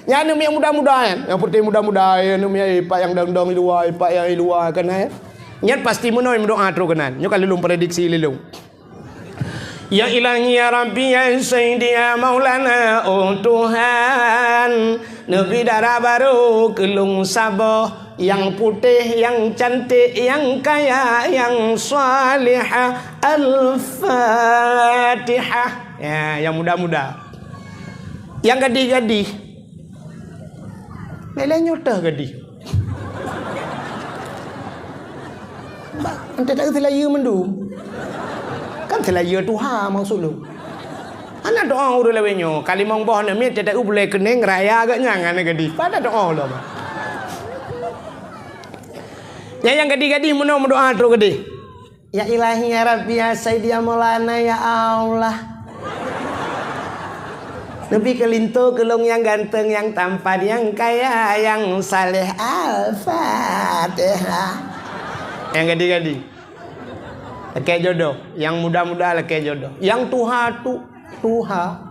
Yang ni yang mudah-mudahan, yang putih mudah-mudahan, ni ipak yang dong-dong di luar, ipak yang di luar kan ya. Nyat pasti menoi mendoa terus kanan. Nyo kalau lum prediksi lelung. Ya ilahi ya Rabbi ya Sayyidi ya Maulana oh Tuhan. Nabi darah baru kelung sabah yang putih, yang cantik, yang kaya, yang salihah. Al-Fatihah. Ya, yang mudah-mudah. Yang gadih-gadih. Lelai nyota gadih. Ente tak selaya mendu. Kan selaya Tuhan maksud lu. Ana doa urus lewenyo. Kali mong boh na mi tak boleh kening raya agaknya ngane gadih. Pada doa lo. Yang gadih-gadih meno doa terus gadih. Ya ilahi ya Rabbi ya Sayyidi ya Maulana ya Allah. Nabi kelinto kelung yang ganteng, yang tampan, yang kaya, yang saleh. Al-Fatihah. Yang gadis-gadis. Laki jodoh. Yang muda-muda laki jodoh. Yang tuha tu tuha.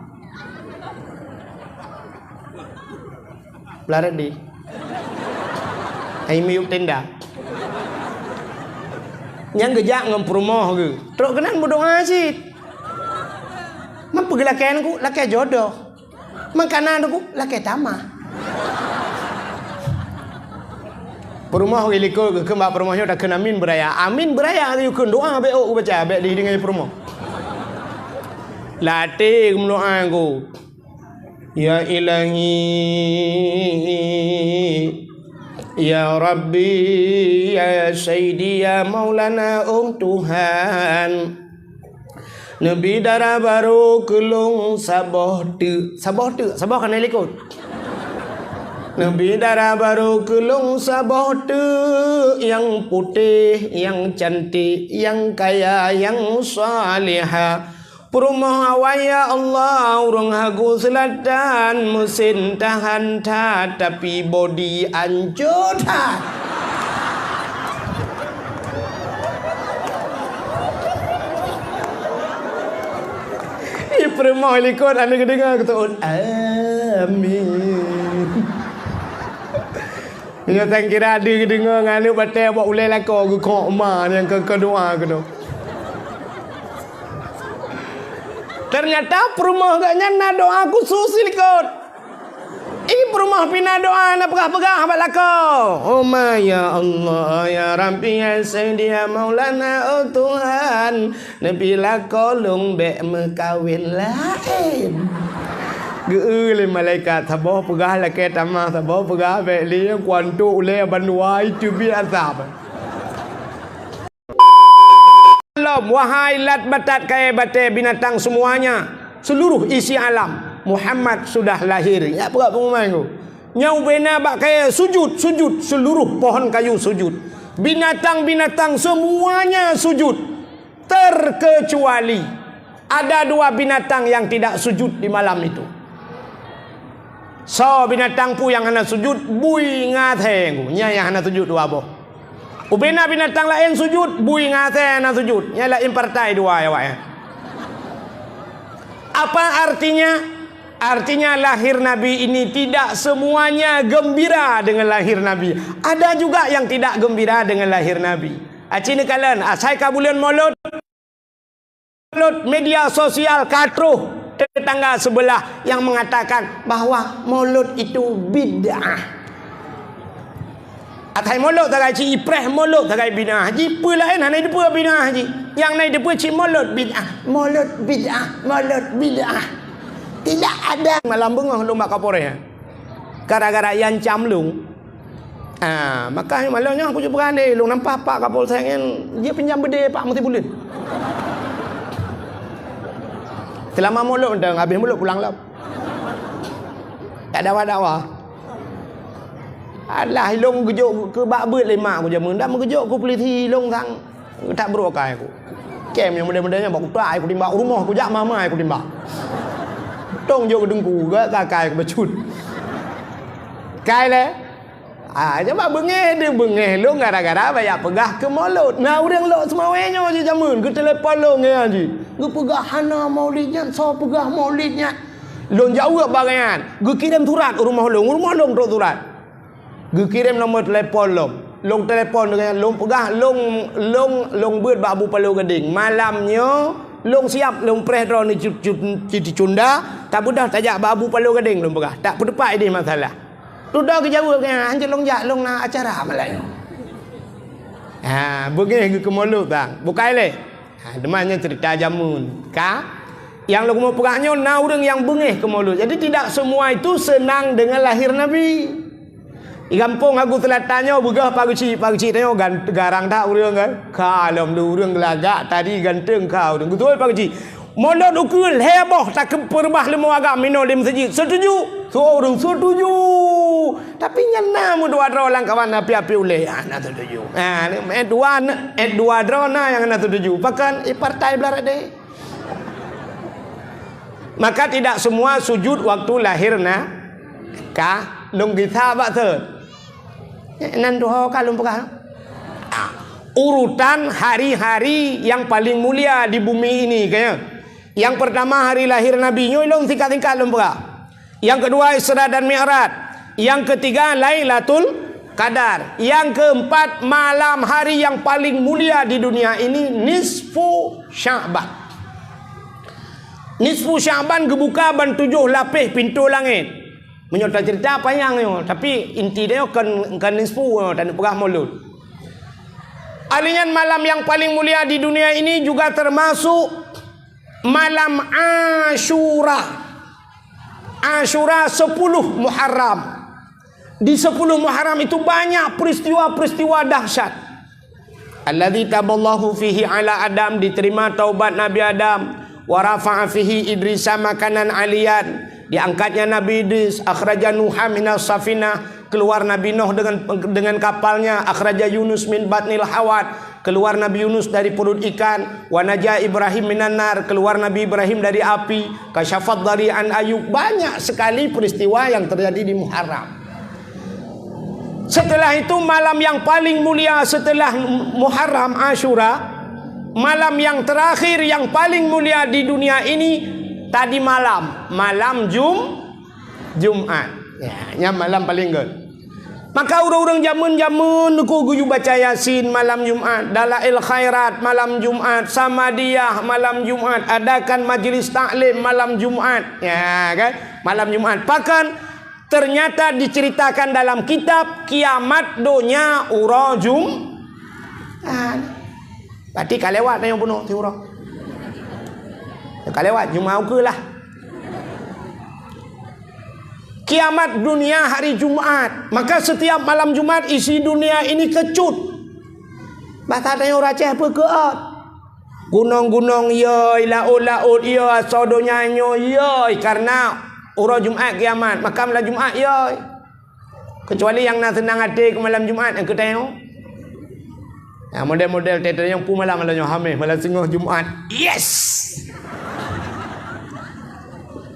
Belarat di. Hai miuk tenda. Yang gejak ngemprumah ke. Teruk kenan berdoa sih. Mampu gelakan ku laki jodoh. Makanan aku laki tamah. Perumah ilikul ke mak perumahnya dah kena amin beraya. Amin beraya tu kun doa be o baca be di dengan perumah. Latih doa aku. Ya ilahi ya Rabbi ya Sayyidi ya Maulana Tuhan. Nabi darah baru kelung sabah kan ikut. Nabi darah baru kelung sabah yang putih, yang cantik, yang kaya, yang salihah. Perumah awaya Allah urung hagu selatan mesin tahan tapi body anjur Perempuan likut anda kedengar ketuun amin. Dia tak kira ada kedengar nganu batai buat ulai lako ke kok ma yang ke doa ke tu. Ternyata perumah agaknya nak doa khusus likut. Ini perumah pina doa nak pegah-pegah abad lako. Oh my ya Allah ya Rabbi ya Sayyidi ya Maulana oh Tuhan. Nabi lako lung be mekawin lain. Geule malaikat sabah pegah laki tamah sabah pegah be li kuantu ule banwai tu bi azab. Wahai lat batat kaya bate binatang semuanya, seluruh isi alam. Muhammad sudah lahir. Ya apa pengumuman tu? Nyau bena bak kaya sujud seluruh pohon kayu sujud. Binatang-binatang semuanya sujud. Terkecuali ada dua binatang yang tidak sujud di malam itu. So binatang pu yang hana sujud bui ngateng. Nya yang hana sujud dua boh. Ubena binatang lain sujud bui ngateng hana sujud. Nya lain partai dua ya wak. Apa artinya? Artinya lahir Nabi ini tidak semuanya gembira dengan lahir Nabi. Ada juga yang tidak gembira dengan lahir Nabi. Acini kalian, saya kabulian mulut media sosial katruh tetangga sebelah yang mengatakan bahwa mulut itu bid'ah. Atai mulut tak ci ipreh mulut tak bid'ah. Ji pu lain hanai depu bid'ah ji. Yang nai depu ci mulut bid'ah. Mulut bid'ah, mulut bid'ah. Tidak ada malam bengah lu mak kapore. Gara-gara yang camlung. Makanya malangnya aku juga berani lu nampak pak kapol saya dia pinjam bede pak mesti bulan. Selama mulut dah habis mulut pulang lah. Tak dawa-dawa. Alah long gejuk ke bak beut lemak aku jamun dah mengejuk aku peliti long sang tak berokai aku. Kem yang muda-mudanya baku tak aku timbak rumah aku jak mama aku timbak. Tong jo kedengku ke kakai aku becut. Kai le. Coba bengeh dia bengeh lu gara-gara banyak pegah ke mulut. Nah urang lok semawenya je jamun ke telefon lu nge aji. Ge pegah hana maulidnya, so pegah maulidnya. Long jauh bagian. Gue kirim surat rumah long tu surat. Gue kirim nombor telefon long telefon dengan long pegah long buat babu Palu Gading. Malamnya long siap long press draw ni cuti cunda. Tak mudah tajak babu Palu Gading long pegah. Tak berdepak ini masalah. Tu dah ke jauh kan. Anjir long nak acara malam. Begini ke mulut bang. Bukai le. Demanya cerita jamun. Yang lu mau pegahnya orang yang bengih ke mulut. Jadi tidak semua itu senang dengan lahir Nabi. Di kampung aku telah tanya begah pagi tanya garang tak urang kan. Kalau lu urang gelagak tadi ganteng kau. Betul pagi. Mulut ukul heboh tak perbah lemu agak minum di masjid. Setuju? Orang setuju. Tapi nyana mu dua orang kawan api-api uleh. Nak setuju. Dua drona yang nak setuju. Bahkan partai belar deh. Maka tidak semua sujud waktu lahir long kita bakter. Nan doa kalau pegah. Urutan hari-hari yang paling mulia di bumi ini kayaknya. Yang pertama hari lahir Nabi long tingkat-tingkat long pegah. Yang kedua Isra dan Mi'raj. Yang ketiga Lailatul Qadar. Yang keempat malam hari yang paling mulia di dunia ini nisfu Sya'ban. Nisfu Sya'ban gebuka ban 7 lapis pintu langit. Menyota cerita apa yang yo, tapi inti dia kan nisfu dan pegah mulut. Alian malam yang paling mulia di dunia ini juga termasuk malam Asyura. Asyura 10 Muharram. Di 10 Muharram itu banyak peristiwa-peristiwa dahsyat. Alladzi taballahu fihi ala Adam, diterima taubat Nabi Adam. Wa rafa'a fihi Idrisa makanan aliyan, diangkatnya Nabi Idris. Akhraja Nuha minas safinah, keluar Nabi Nuh dengan kapalnya. Akhraja Yunus min batnil hawat, keluar Nabi Yunus dari perut ikan. Wa naja Ibrahim minan nar, keluar Nabi Ibrahim dari api. Kasyafat dari an Ayub. Banyak sekali peristiwa yang terjadi di Muharram. Setelah itu malam yang paling mulia setelah Muharram Asyura, malam yang terakhir yang paling mulia di dunia ini tadi malam Jumat. Ya, malam paling good. Maka orang-orang jamun aku guyu baca Yasin malam Jumat, Dalail Khairat malam Jumat, Samadiyah malam Jumat, adakan majlis taklim malam Jumat. Ya kan? Malam Jumat. Bahkan ternyata diceritakan dalam kitab kiamat donya ura Jumat. Berarti kalewat yang bunuh tiura. Kalewat Jumat ke lah. Kiamat dunia hari Jumat. Maka setiap malam Jumat isi dunia ini kecut. Bahasa tanya raceh apa ke? Gunung-gunung yoi, laut-laut yoi, sodonya yoi. Karena ura Jumat kiamat. Maka malam Jumat yoi. Kecuali yang nak senang hati ke malam Jumat yang kita tengok. Ya, model-model teater yang pu malam-malamnya hamil malam singoh Jumat. Yes.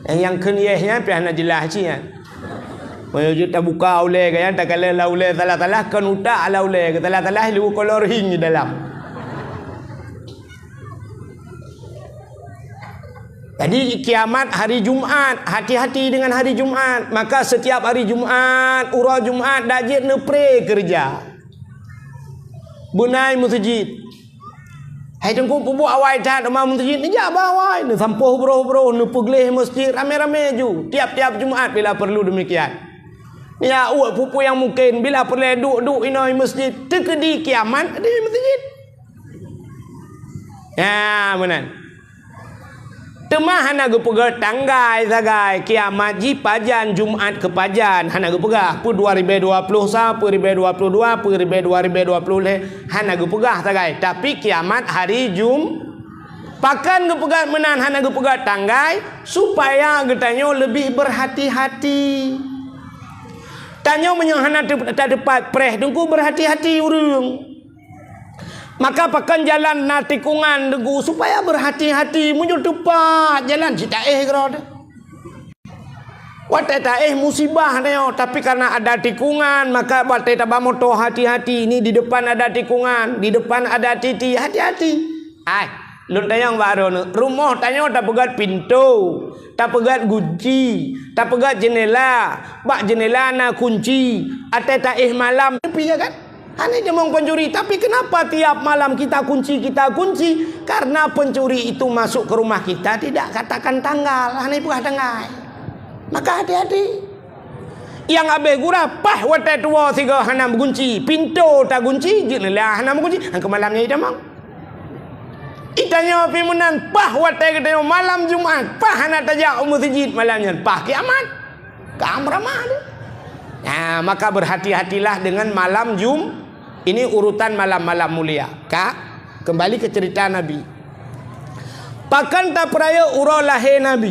Yang kenyehnya pian nak jelas cian. Menuju tak buka oleh kan tak kala la oleh salah-salah kan utak ala oleh salah-salah lu kolor hing di dalam. Jadi kiamat hari Jumat, hati-hati dengan hari Jumat. Maka setiap hari Jumat, ura Jumat dajit nepre kerja. Bunai masjid. Hai tengku pubu awai tat rumah masjid ni ja bawai ni sampoh bro ni pegleh masjid rame-rame ju tiap-tiap Jumaat bila perlu demikian. Ya pupu yang mungkin bila perlu duduk inoi masjid tekedi kiamat di masjid. Ya benar. Temah hana gu pegah tanggai sagai kiamat ji pajan Jumat ke pajan hana gu pegah pu 2020 sa pu 2022 pu 2020 hana gu pegah sagai tapi kiamat hari pakan gu pegah menan hana gu pegah tanggai supaya getanyo lebih berhati-hati. Tanyo menyang hana terdapat preh dengku berhati-hati urang. Maka pakan jalan na tikungan degu supaya berhati-hati muncul tepat jalan si taeh kerod. Watai taeh musibah neo tapi karena ada tikungan maka watai tabamoto hati-hati ini di depan ada tikungan, di depan ada titi, hati-hati. Lu tayang baru ni. Rumah tanya tak pegat pintu, tak pegat kunci, tak pegat jendela. Bak jendela na kunci. Ate tak malam. Tapi ya kan? Hanya dia mau pencuri. Tapi kenapa tiap malam kita kunci? Karena pencuri itu masuk ke rumah kita tidak katakan tanggal. Hanya bukan tanggal. Maka hati-hati. Yang abe gura pah wate tua siga hanam kunci. Pintu tak kunci, jendela hanam kunci. Hang ke malamnya ida mau. Itanya pimunan pah wate kita malam Jumat. Pah hana tajak masjid malamnya. Pah kiamat. Kamramah dia. Nah, maka berhati-hatilah dengan malam ini urutan malam-malam mulia. Kak, kembali ke cerita Nabi. Pakan tak peraya ura lahir Nabi.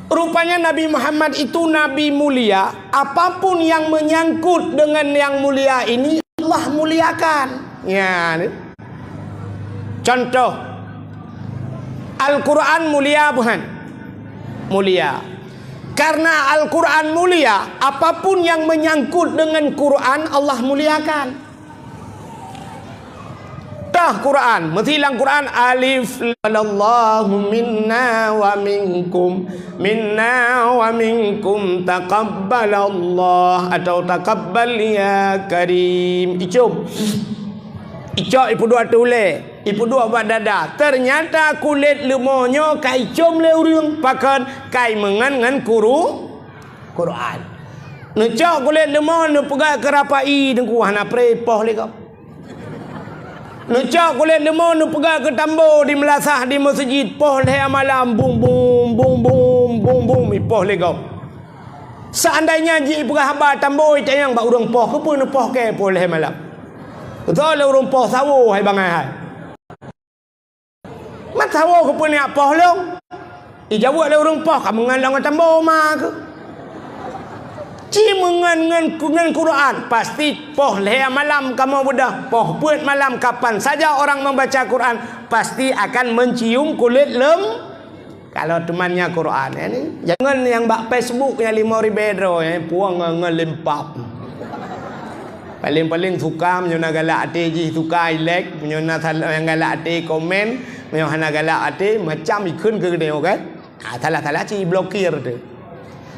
Rupanya Nabi Muhammad itu Nabi mulia. Apapun yang menyangkut dengan yang mulia ini Allah muliakan. Ya, ni. Contoh, Al-Quran mulia bukan? Mulia. Karena Al-Quran mulia, apapun yang menyangkut dengan Quran Allah muliakan. Dah Quran, mestilah Quran alif Allahu minna wa minkum taqabbalallah atau taqabbal ya karim. Icok ipu dua tule, ipu dua buat dada. Ternyata kulit lemonyo kai com le urang pakan kai mengan Quran. Necok kulit lemon ne pegang kerapai dengku hana prepoh le kau. Necok kulit lemon ne pegang ke tambo di melasah di masjid poh le malam bum ipoh le kau. Seandainya ji pegang haba tambo tayang ba urang poh ke pun poh ke poh le malam. Betul le urang poh sawo hai bangai hai. Mat sawo ke pun ya poh long. Ijawat le urang poh ka mengalang tambo ma ke. Ci mengan Quran pasti poh le malam kamu budak poh buat malam kapan saja orang membaca Quran pasti akan mencium kulit kalau temannya Quran ini. Jangan yang bak Facebook yang 5.000 bedro yang puang ngelempap. Paling suka menyona galak ate ji suka like menyona yang galak ate komen menyona galak ate macam ikun ke gede kan. Salah ci blokir tu.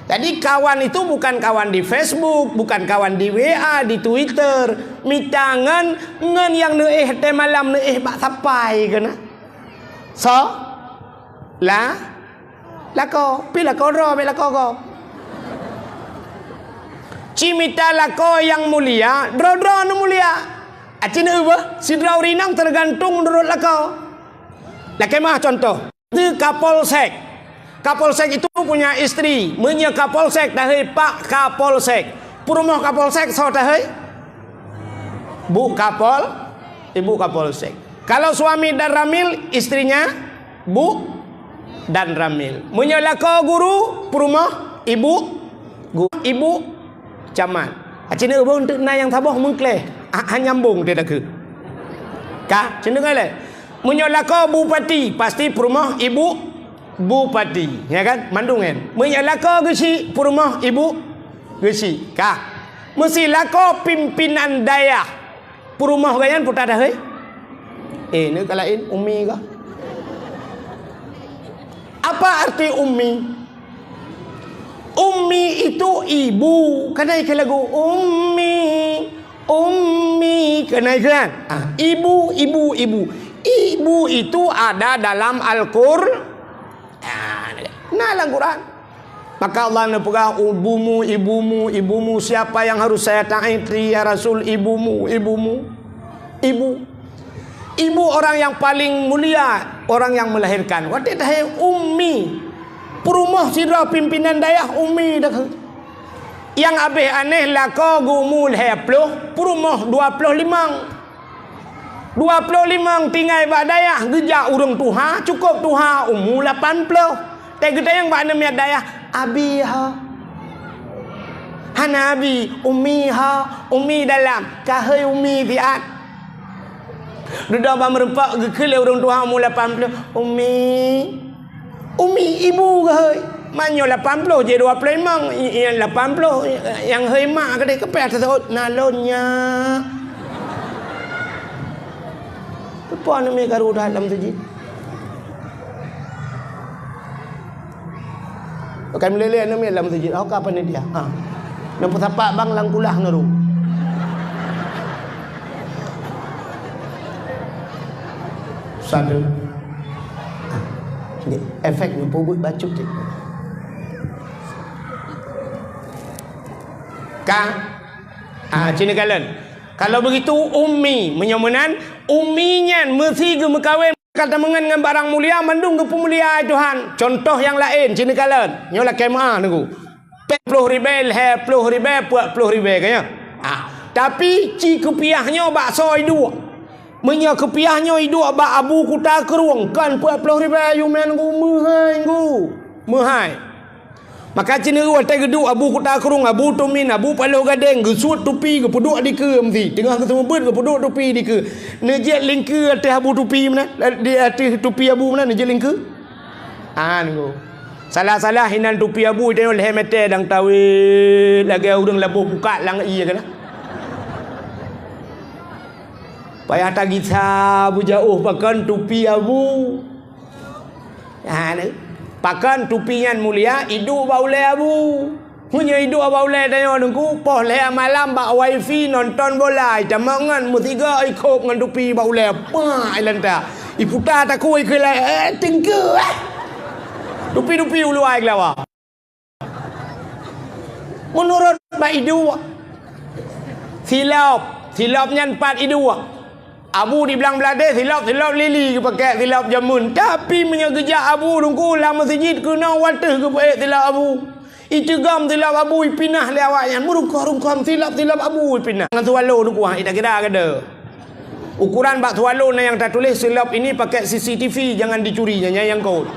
Jadi kawan itu bukan kawan di Facebook, bukan kawan di WA, di Twitter. Mitangan ngan yang neeh te malam neeh bak sampai kena. So la ko pila ko ro bela ko. Cimita lako yang mulia, dro-dro nu mulia. Acina apa? Sidra urinang tergantung menurut lako. Laki mah contoh. Itu Kapolsek. Kapolsek itu punya istri. Menya Kapolsek dahai Pak Kapolsek. Purumah Kapolsek so dahai Bu Kapol, Ibu Kapolsek. Kalau suami dan Ramil, istrinya Bu dan Ramil. Menya lako guru, purumah Ibu camat. Acina ubah untuk na yang tabah mengkleh. Nyambung dia dah ke. Kah? Cina kale. Menyolaka bupati pasti perumah ibu bupati, ya kan? Mandung kan. Menyolaka gesi perumah ibu gesi. Kah? Mesti lako pimpinan daerah. Perumah gayan putar dah he. Ni kalain ummi kah? Apa arti ummi? Ummi itu ibu. Kena ikan lagu ummi kena ikan. Ibu. Ibu itu ada dalam Al-Qur'an. Dalam Quran. Maka Allah pegang ibumu. Siapa yang harus saya taati ya Rasul? Ibu. Ibu orang yang paling mulia, orang yang melahirkan. Waktu itu ummi. Perumah sidra pimpinan daerah ummi dah. Yang abih aneh lako gumul 20, perumah 25 tinggal bak daerah gejak urang tuha cukup tuha umur 80. Tapi kita yang bak nama daerah abi ha. Hana abi ummi dalam kahai ummi fiat. Duda ba merempak gekele urang tuha umur 80 Umi ibu ke hơi manyo 80 je 25 yang 80 yang hơi mak ke dia kepek tersebut nalonnya Apa nama karu dalam masjid? Bukan meleleh nama dalam masjid. Oh, apa ni dia? Nampak tapak bang lang kulah naru. Satu. Efeknya pubut bacuk je. Cina kalian. Kalau begitu ummi menyomenan, umminya mesti ke mekawin kata mengan dengan barang mulia mandung ke pemulia Tuhan. Contoh yang lain cina kalian. Nyola kemah nunggu. 10,000 leher 10,000 puak 10,000 kaya. Tapi ci kepiahnya bak soi dua. Menya kepiahnya dua bak abu kuta keruang kan puak 10,000 you men ngu mehai. Maka cina watai geduk abu kuta kerung abu tumin abu palo gadeng gesut tupi ke peduk di ke mesti tengah ke semua ke peduk tupi di ke nejet lingke atas abu tupi mana di atas tupi abu mana nejet lingke nunggu salah hinan tupi abu tengok leher mete dang tawil lagi urang labuh buka lang iya kan payah tak kita abu jauh pakan tupi abu pakan tupian mulia hidup baule abu punya hidup baule tanya nunggu poh le malam bak wifi nonton bola jamangan mutiga ikut ngan tupi baule pa ilanta iputa tak kuai kelai tingke tupi ulu ai lawa menurut bak hidup silap nyan 4 hidup abu di belang belade silap lili ke pakai silap jamun tapi menyegejak abu dungku lah masjid kena watah ke baik silap abu itu gam silap abu pinah lewatnya murukam silap abu pinah dengan tualo dungku ida kira ada ukuran bak tualo na yang tak tulis silap ini pakai CCTV jangan dicurinya yang kau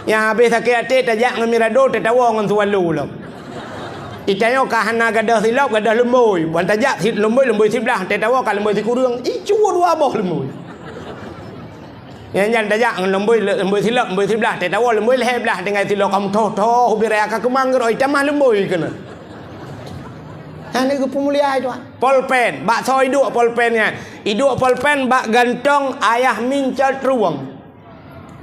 yang habis sakit hati tajak dengan mirado tertawa dengan tualo lah Itayo kahana gadah silap gadah lemboi. Buan tajak lemboi sebelah. Tetawa kan lemboi sikurang. Cua dua abah lemboi. Yang tajak lemboi silap lemboi sebelah. Tetawa lemboi leher belah dengan silap kamu toh birai akak kemang geroi tamah lemboi kena. Ini ke pemulia itu. Polpen, bak so hidup polpennya. Hidup polpen bak gantong ayah mincat ruang.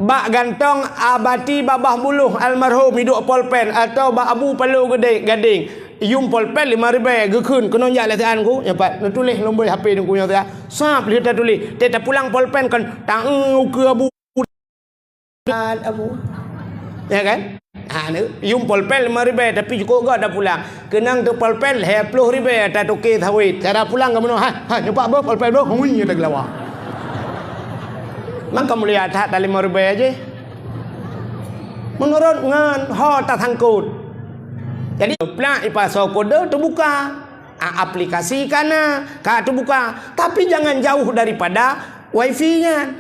Bak gantong abati babah buluh almarhum hidup polpen atau bak abu palu gading yum polpen 5,000 gekun kena jak latihan ku nyapat tulis nombor HP ku nya tu sap dia tak tulis dia tak pulang polpen kan tang ke abu ya kan yum polpen 5,000 tapi cukup gak dah pulang kenang tu polpen 10,000 tak tukar thawit cara pulang ke mana nyapat ber polpen ber hui tak lawa maka mulia tak tali 5,000 aja. Menurut ngan ho tak tangkut. Jadi plak ipasau kode terbuka. Aplikasi kana ka terbuka. Tapi jangan jauh daripada wifi-nya.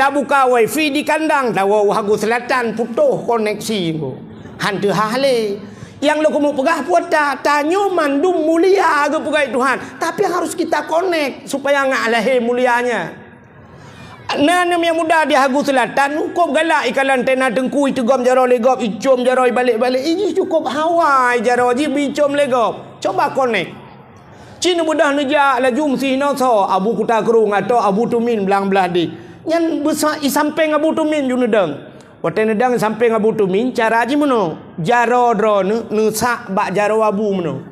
Tak buka wifi di kandang tahu hagu selatan putuh koneksi ku. Hantu hale. Yang lo kamu pegah puat tanyo mandum mulia ke pegai Tuhan. Tapi harus kita connect supaya ngak lahir mulianya. Nanam yang muda di hagu selatan cukup galak ikalan tena tengku itu gom jaro legop icom jaro balik-balik ini cukup hawai jaro jibi icom legop coba connect cina mudah nejak laju mesti so abu kuta kerung atau abu tumin belang belah di yang besar samping abu tumin ju nedang waktu nedang samping abu tumin cara aja mano jaro dro nusak bak jaro abu mano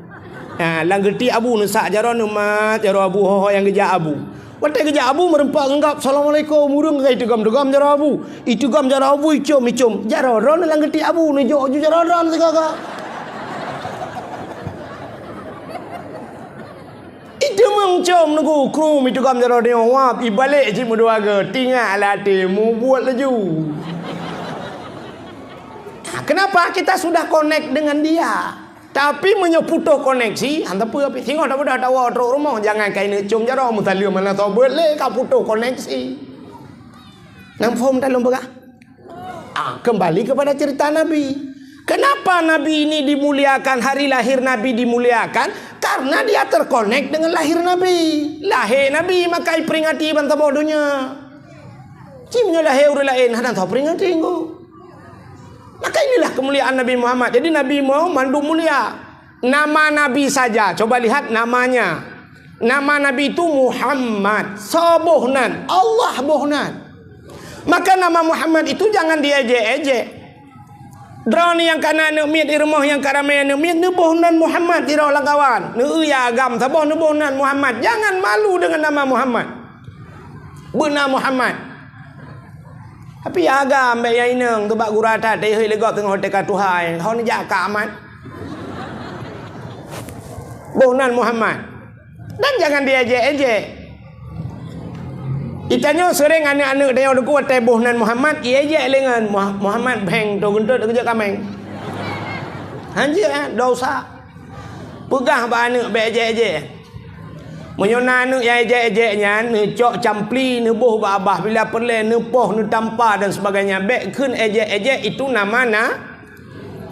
langgeti abu nusak jaro numat jaro abu ho yang gejak abu Watai kerja abu merempak enggap Assalamualaikum murung kai tegam jara abu. Itu gam jara abu icom. Jara ron lang geti abu ni jo jara ron segala. Itu mengcom nunggu krum itu gam jara dia wap ibalik ji mu dua ke tinggal latih mu buat laju. Kenapa kita sudah connect dengan dia? Tapi menyeputuh koneksi anda apa tengok dah dah tawa truk rumah jangan kain cum jaro mutalia mana tahu boleh kau putus koneksi nam form dalam berah kembali kepada cerita Nabi kenapa Nabi ini dimuliakan hari lahir Nabi dimuliakan karena dia terkonek dengan lahir Nabi maka peringati bantah bodohnya cimnya lahir orang lain hadang tahu peringati engkau. Maka inilah kemuliaan Nabi Muhammad. Jadi Nabi Muhammad mulia. Nama Nabi saja. Coba lihat namanya. Nama Nabi itu Muhammad. Sobohnan. Allah bohnan. Maka nama Muhammad itu jangan diejek-ejek. Drone yang kana nak miat di rumah yang karamai nak miat ni bohnan Muhammad tidak orang kawan. Ni ya agam saboh ni bohnan Muhammad. Jangan malu dengan nama Muhammad. Benar Muhammad. Tapi ya agam baik yang inang tu bak gurata teh hei legok tengah hotel katuhai. Hau ni jaka amat. Bohnan Muhammad. Dan jangan diejek-ejek. Itanya sering anak-anak dia ada kuat bohnan Muhammad, ia je lengan Muhammad beng tu gendut kerja kameng. Hanja dosa. Pegah ba anak be je. Menyona anak yang ejek-ejeknya ni cok campli ni boh ba abah bila perle ni poh ni tampa dan sebagainya. Be keun ejek-ejek itu nama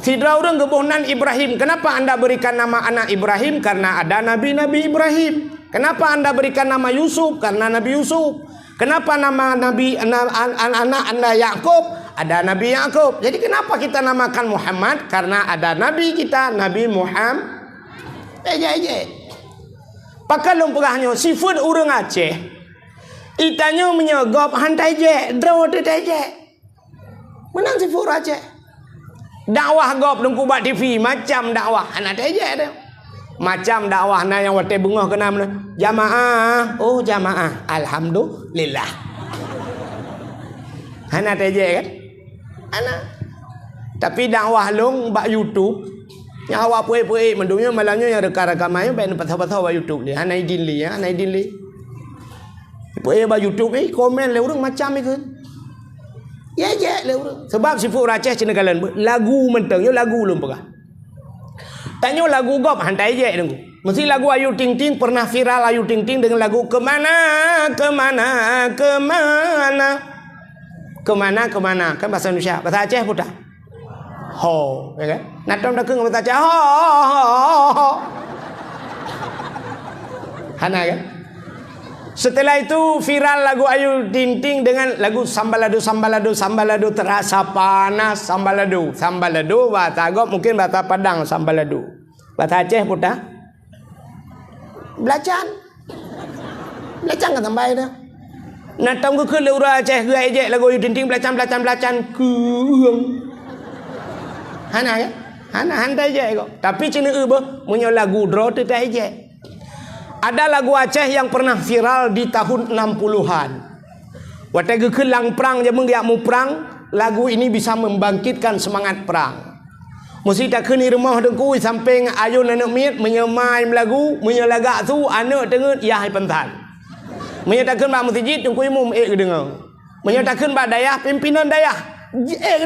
Sidra orang kebohnan Ibrahim. Kenapa anda berikan nama anak Ibrahim? Karena ada Nabi-Nabi Ibrahim. Kenapa anda berikan nama Yusuf? Karena Nabi Yusuf. Kenapa nama Nabi anak anda Yakub? Ada Nabi Yakub. Jadi kenapa kita namakan Muhammad? Karena ada Nabi kita, Nabi Muhammad. Ejek-ejek. Pakalung pegahnya sifat orang Aceh. Itanya menyegop hantai je, draw tu je. Menang sifat Aceh. Dakwah gop dengku buat TV macam dakwah anak je dia. Macam dakwah na yang wate bungah kena mana? Jamaah. Oh jamaah. Alhamdulillah. Anak teje kan? Anak. Tapi dakwah long bak YouTube. Yang awak puai-puai mendunya malangnya yang rekam-rekamannya baik patah-patah bak YouTube dia. Anak idin li ya, anak idin li. Puai bak YouTube komen le orang macam ni kan. Ya je le orang. Sebab sifat Aceh cina kalian lagu mentengnya lagu belum pegah. Tanya lagu gop hantai je dengku. Mesti lagu Ayu Ting Ting pernah viral Ayu Ting Ting dengan lagu kemana kan bahasa Indonesia. Bahasa Aceh pun dah. Ho, ya kan? Natam dah keng bahasa Aceh. Ho. Hana kan? Setelah itu viral lagu Ayu Ting Ting dengan lagu sambalado terasa panas sambalado bahasa Agop mungkin bahasa Padang sambalado. Bahasa Aceh pun dah. Belacan kan tambah dah. Natam ke leura Aceh ke ejek lagu Ayu Ting Ting belacan keung. Hana ya? Hana handai je kok. Tapi cina punya lagu draw tu tak ejek. Ada lagu Aceh yang pernah viral di tahun 60-an. Waktu ke lang perang je menggiak mu perang, lagu ini bisa membangkitkan semangat perang. Mesti tak keni rumah dengku samping ayun anak miat menyemai lagu, menyelagak tu anak dengar ya hai pentan. Menyatakan bak masjid dengku imam dengar. Menyatakan bak dayah pimpinan dayah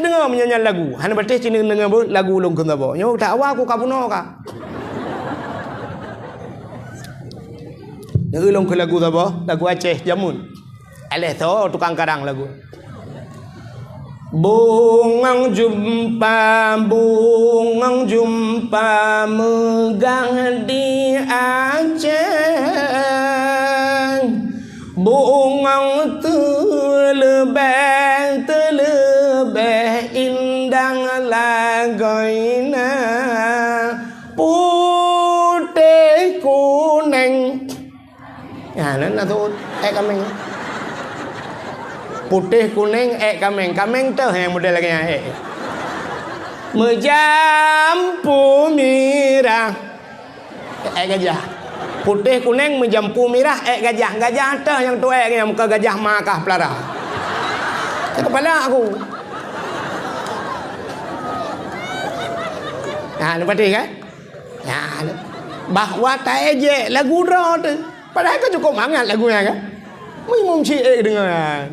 dengar menyanyi lagu. Hana betul cina dengar lagu ulung kun tabo. Nyo tak awak aku kabuno ka. Ngelong ke lagu apa? Lagu Aceh Jamun. Aleh tu tukang kadang lagu. Bungang jumpa megang di Aceh. Bungang terlebih indang lagoina. Putih kuning. Ya, nah tu kameng. Putih kuning kameng tu yang model lagi yang menjampu merah gajah. Putih kuning menjampu merah gajah tu yang tu yang muka gajah makah pelara. Kepala aku. Nah, nampak kan? Ya, bahwa tak ejek lagu draw tu. Padahal kan cukup hangat lagunya kan. Mimum cik dengar.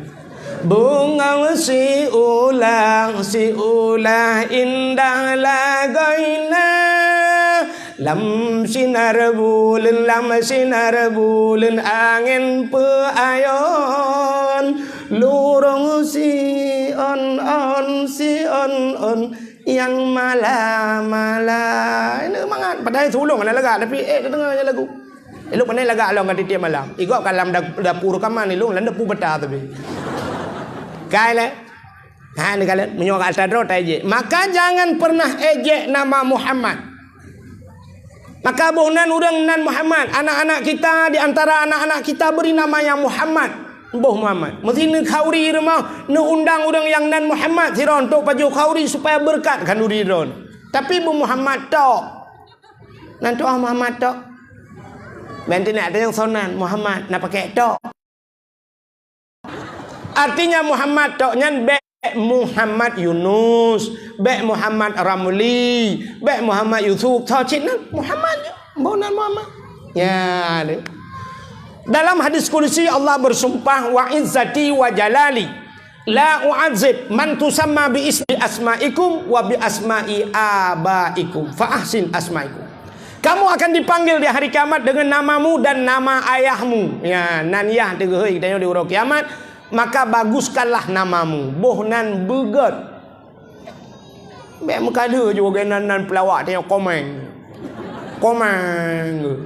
Bunga si ulah indah lagoina. Lam sinar bulan angin peayon. Lurung si on yang malam. Ini mangat. Padahal sulung mana lagu tapi dengarnya lagu. Elok pandai lagak long kat tiap malam. Ikut kalam dapur rekaman ni long dapur betah tapi. Kailah. Ha ni kalian menyuruh alta draw tak ejek. Maka jangan pernah ejek nama Muhammad. Maka bohnan orang nan Muhammad. Anak-anak kita, di antara anak-anak kita beri nama yang Muhammad. Boh Muhammad. Mesti ni khauri rumah. Ni undang orang yang nan Muhammad. Siron untuk baju khauri supaya berkat kan duri ron. Tapi bu Muhammad tok. Nanti Muhammad tok. Nanti nak ada yang sonan Muhammad nak pakai tok. Artinya Muhammad tok nyan be Muhammad Yunus, be Muhammad Ramli, be Muhammad Yusuf, taucit nan Muhammad, bonan Muhammad. Ya, ada. Dalam hadis qudsi Allah bersumpah wa izzati wa jalali la u'adzib man tusamma bi ismi asma'ikum wa bi asma'i abaikum fa ahsin asma'ikum. Kamu akan dipanggil di hari kiamat dengan namamu dan nama ayahmu. Ya, nan yah tegeuh kita di hari kiamat. Maka baguskanlah namamu. Bohnan beget. Bek mekada juga nan pelawak tengok komen. Komen.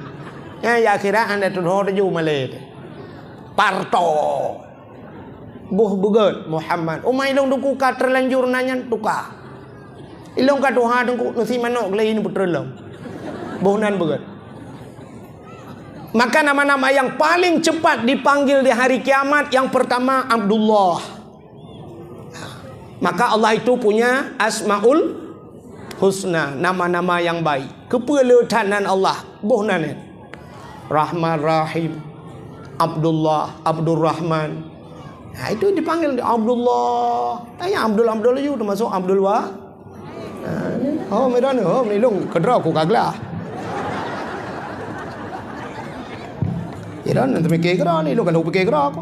Ya kira anda tuduh ju Malay. Parto. Boh beget Muhammad. Umai long duku ka terlanjur nanyan tuka. Ilong ka tuha dengku nasi manok lain putrelong. Bohnan beget. Maka nama-nama yang paling cepat dipanggil di hari kiamat, yang pertama Abdullah. Maka Allah itu punya Asmaul Husna, nama-nama yang baik. Kepeletanan Allah, bohnan Rahman Rahim, Abdullah, Abdul Rahman. Nah, itu dipanggil Abdullah. Yang Abdul itu termasuk Abdul Wa. Oh, medan ni long kedra ku kaglah. Ya, nanti mikir gerak ni, lu kan fikir gerak aku.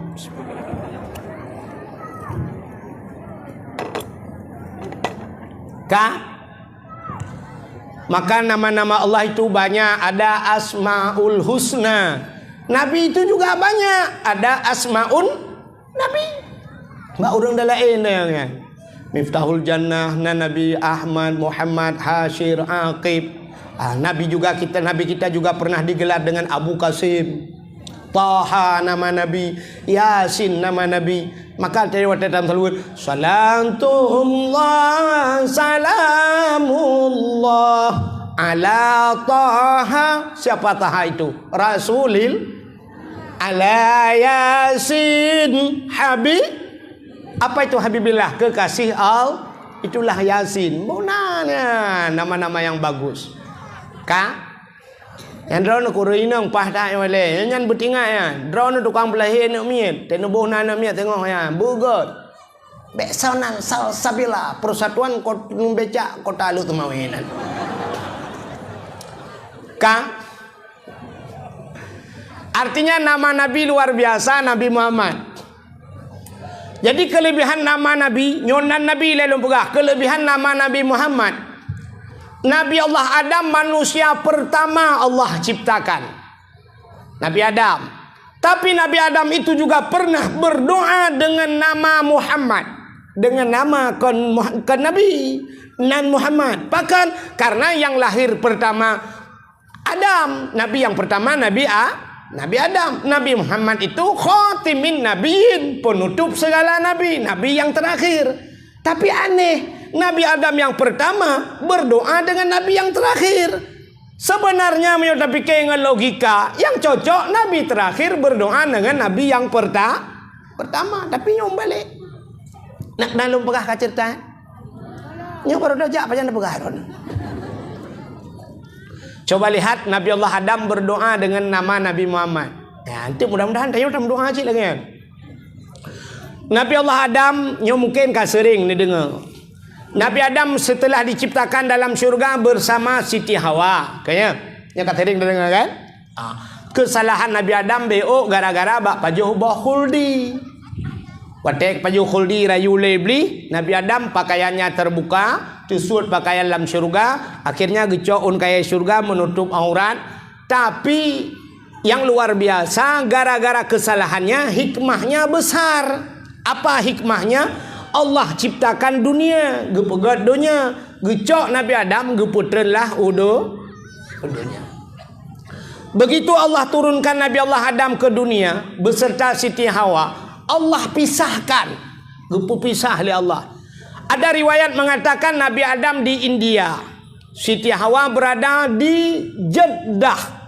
Maka nama-nama Allah itu banyak, ada Asmaul Husna. Nabi itu juga banyak, ada Asmaun Nabi. Mbak orang dah lain kan. Miftahul Jannah, Nabi Ahmad, Muhammad, Hashir, Aqib. Nabi kita juga pernah digelar dengan Abu Qasim. Taha nama Nabi, Yasin nama Nabi. Maka dalam salawat, salatullah salamullah ala Taha. Siapa Taha itu? Rasulil ala Yasin Habib. Apa itu Habibillah? Kekasih Allah. Itulah Yasin. Bonanya nama-nama yang bagus. Yang drone kurinong pah tak wale. Yang bertingat ya. Drone tukang belahir nak miet. Tenu bohna nak miet tengok ya. Bugot. Besonan salsabila persatuan kota becak kota lu temawinan. Artinya nama Nabi luar biasa, Nabi Muhammad. Jadi kelebihan nama Nabi, nyonan Nabi lalu pegah. Kelebihan nama Nabi Muhammad. Nabi Allah Adam manusia pertama Allah ciptakan. Nabi Adam. Tapi Nabi Adam itu juga pernah berdoa dengan nama Muhammad. Dengan nama kan Nabi nan Muhammad. Bahkan karena yang lahir pertama Adam. Nabi yang pertama Nabi Adam. Nabi Muhammad itu khatimin nabiin, penutup segala nabi. Nabi yang terakhir. Tapi aneh, Nabi Adam yang pertama berdoa dengan Nabi yang terakhir. Sebenarnya menurut pikir dengan logika yang cocok, Nabi terakhir berdoa dengan Nabi yang pertama. Tapi nyom balik. Nak dalam pegah cerita. Nyom baru dah jak pajan pegah. Coba lihat Nabi Allah Adam berdoa dengan nama Nabi Muhammad. Ya, nanti mudah-mudahan tanya doa aja lagi kan. Nabi Allah Adam nyom mungkin sering ni dengar. Nabi Adam setelah diciptakan dalam syurga bersama Siti Hawa. Kayaknya yang kata sering dengar kan? Kesalahan Nabi Adam BO gara-gara bak pajuh bah khuldi. Watek pajuh khuldi rayu lebli. Nabi Adam pakaiannya terbuka, tusut pakaian dalam syurga, akhirnya gecoun kayak syurga menutup aurat. Tapi yang luar biasa, gara-gara kesalahannya hikmahnya besar. Apa hikmahnya? Allah ciptakan dunia, gepegat dunia, gecok Nabi Adam, geputrelah dunia. Begitu Allah turunkan Nabi Allah Adam ke dunia beserta Siti Hawa, Allah pisahkan, gepu pisah oleh Allah. Ada riwayat mengatakan Nabi Adam di India, Siti Hawa berada di Jeddah.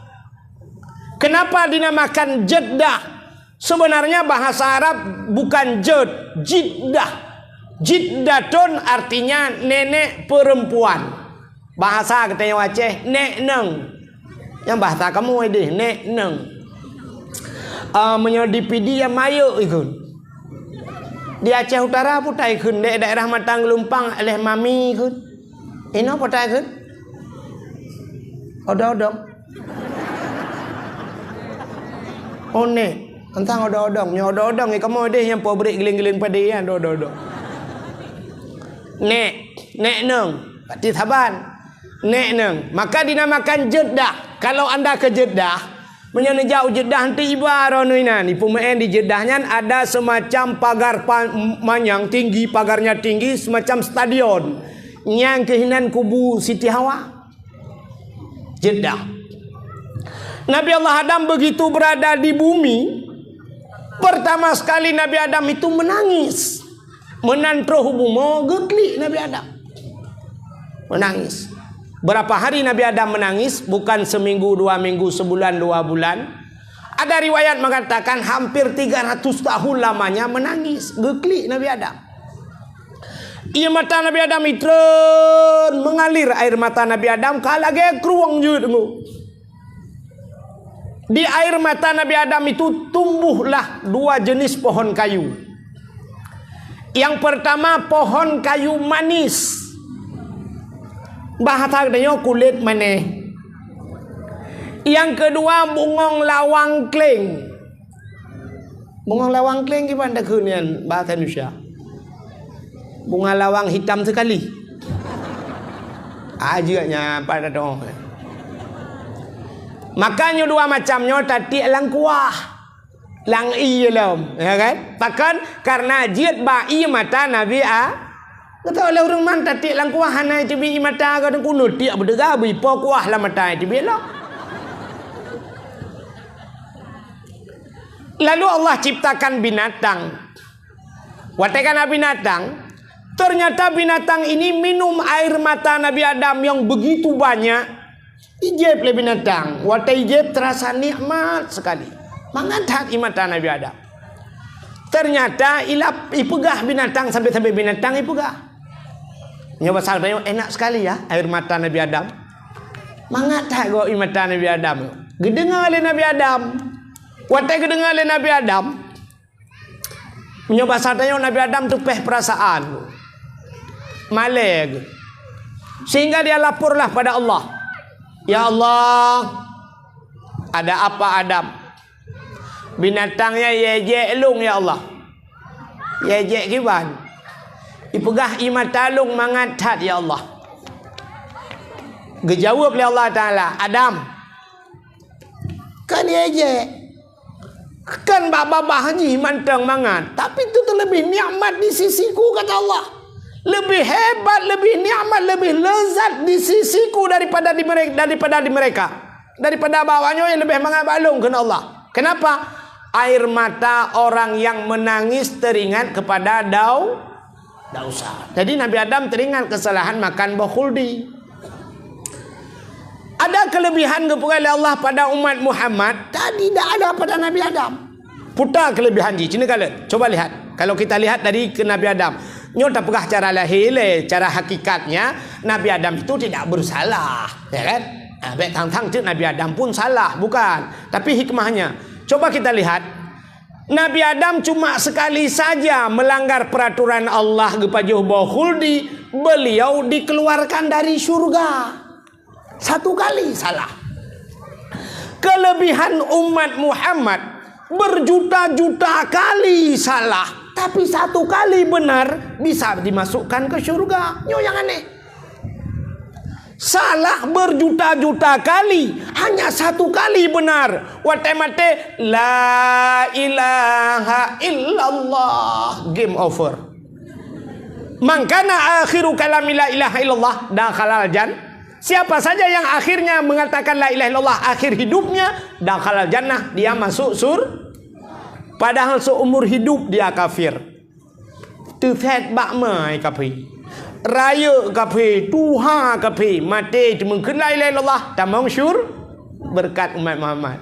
Kenapa dinamakan Jeddah? Sebenarnya bahasa Arab bukan Jeddah. Jiddatun artinya nenek perempuan. Bahasa katanya Aceh nek neng. Yang bahasa kamu ini nek neng. Menyodipi dia mayu ikut. Di Aceh Utara putai kun di daerah Matang Lumpang oleh mami kun. Ini putai kun. Odong-odong. Oh ne, tentang odong-odong. Nya odong-odong ni kamu deh yang pobrik geling-geling pada dia odong-odong. Nek neng, pati saban. Nek neng, maka dinamakan Jeddah. Kalau anda ke Jeddah, menyenejau Jeddah nanti ibarat ni pemain di Jeddahnya ada semacam pagar panjang tinggi, pagarnya tinggi semacam stadion. Yang kehinan kubu Siti Hawa. Jeddah. Nabi Allah Adam begitu berada di bumi, pertama sekali Nabi Adam itu menangis. Menantro hubungan getli Nabi Adam. Menangis. Berapa hari Nabi Adam menangis? Bukan seminggu, 2 minggu, sebulan, 2 bulan. Ada riwayat mengatakan hampir 300 tahun lamanya menangis. Getli Nabi Adam. Ia mata Nabi Adam itu mengalir air mata Nabi Adam kalage kruang judmu. Di air mata Nabi Adam itu tumbuhlah 2 jenis pohon kayu. Yang pertama pohon kayu manis. Bahasa katanya kulit maneh. Yang kedua bungong lawang kling. Bungong lawang kling gimana kunian bahasa Indonesia? Bunga lawang hitam sekali. Ajanya pada dong. Makanya 2 macamnya tadi lang kuah. Lang i lom, ya kan? Takkan karena jiat bai mata Nabi kata oleh orang man tadi lang kuah hanai tibi mata ka kunut dia berdegabi po kuah la mata tibi lah. Lalu Allah ciptakan binatang. Watakan binatang. Ternyata binatang ini minum air mata Nabi Adam yang begitu banyak. Ijeb le binatang. Wata ijeb terasa nikmat sekali. Mengangkat mata Nabi Adam. Ternyata ipegah binatang sampai binatang ipegah. Nyoba salbanya enak sekali ya air mata Nabi Adam. Mengangkat go mata Nabi Adam. Gedengar le Nabi Adam. Wata gedengar le Nabi Adam. Nyoba salbanya Nabi Adam tu peh perasaan. Maleg. Sehingga dia laporlah pada Allah. Ya Allah, ada apa Adam? Binatangnya yejek lung ya Allah. Yejek kiban. Ipegah imatalung mangatat ya Allah. Gejawab oleh Allah Ta'ala. Adam, kan yejek. Kan babah haji mantang mangat. Tapi itu lebih nikmat di sisiku kata Allah. Lebih hebat, lebih nikmat, lebih lezat di sisiku daripada di mereka. Daripada bawahnya yang lebih mengabalung ke Allah. Kenapa? Air mata orang yang menangis teringat kepada dosa. Jadi Nabi Adam teringat kesalahan makan bakhuldi. Ada kelebihan kepada Allah pada umat Muhammad. Tadi tidak ada pada Nabi Adam. Putar kelebihan ji. Cina kalian. Coba lihat. Kalau kita lihat dari ke Nabi Adam. Nyota pegah cara lahir, cara hakikatnya Nabi Adam itu tidak bersalah, ya kan? Baik tang-tang Nabi Adam pun salah, bukan? Tapi hikmahnya, coba kita lihat. Nabi Adam cuma sekali saja melanggar peraturan Allah gepajuh bakhuldi, beliau dikeluarkan dari surga. 1 kali salah. Kelebihan umat Muhammad berjuta-juta kali salah. Tapi 1 kali benar bisa dimasukkan ke surga. Nyo yang aneh. Salah berjuta-juta kali, hanya 1 kali benar. Watemate la ilaha illallah. Game over. Mangkana akhiru kalami la ilaha illallah dakhalal jannah. Siapa saja yang akhirnya mengatakan la ilaha illallah akhir hidupnya, dakhalal jannah, dia masuk surga. Padahal seumur hidup dia kafir. Tu fet bak mai kafir. raya kafe, tuha kafe, mati cuma kenal Allah, tamang syur berkat umat Muhammad.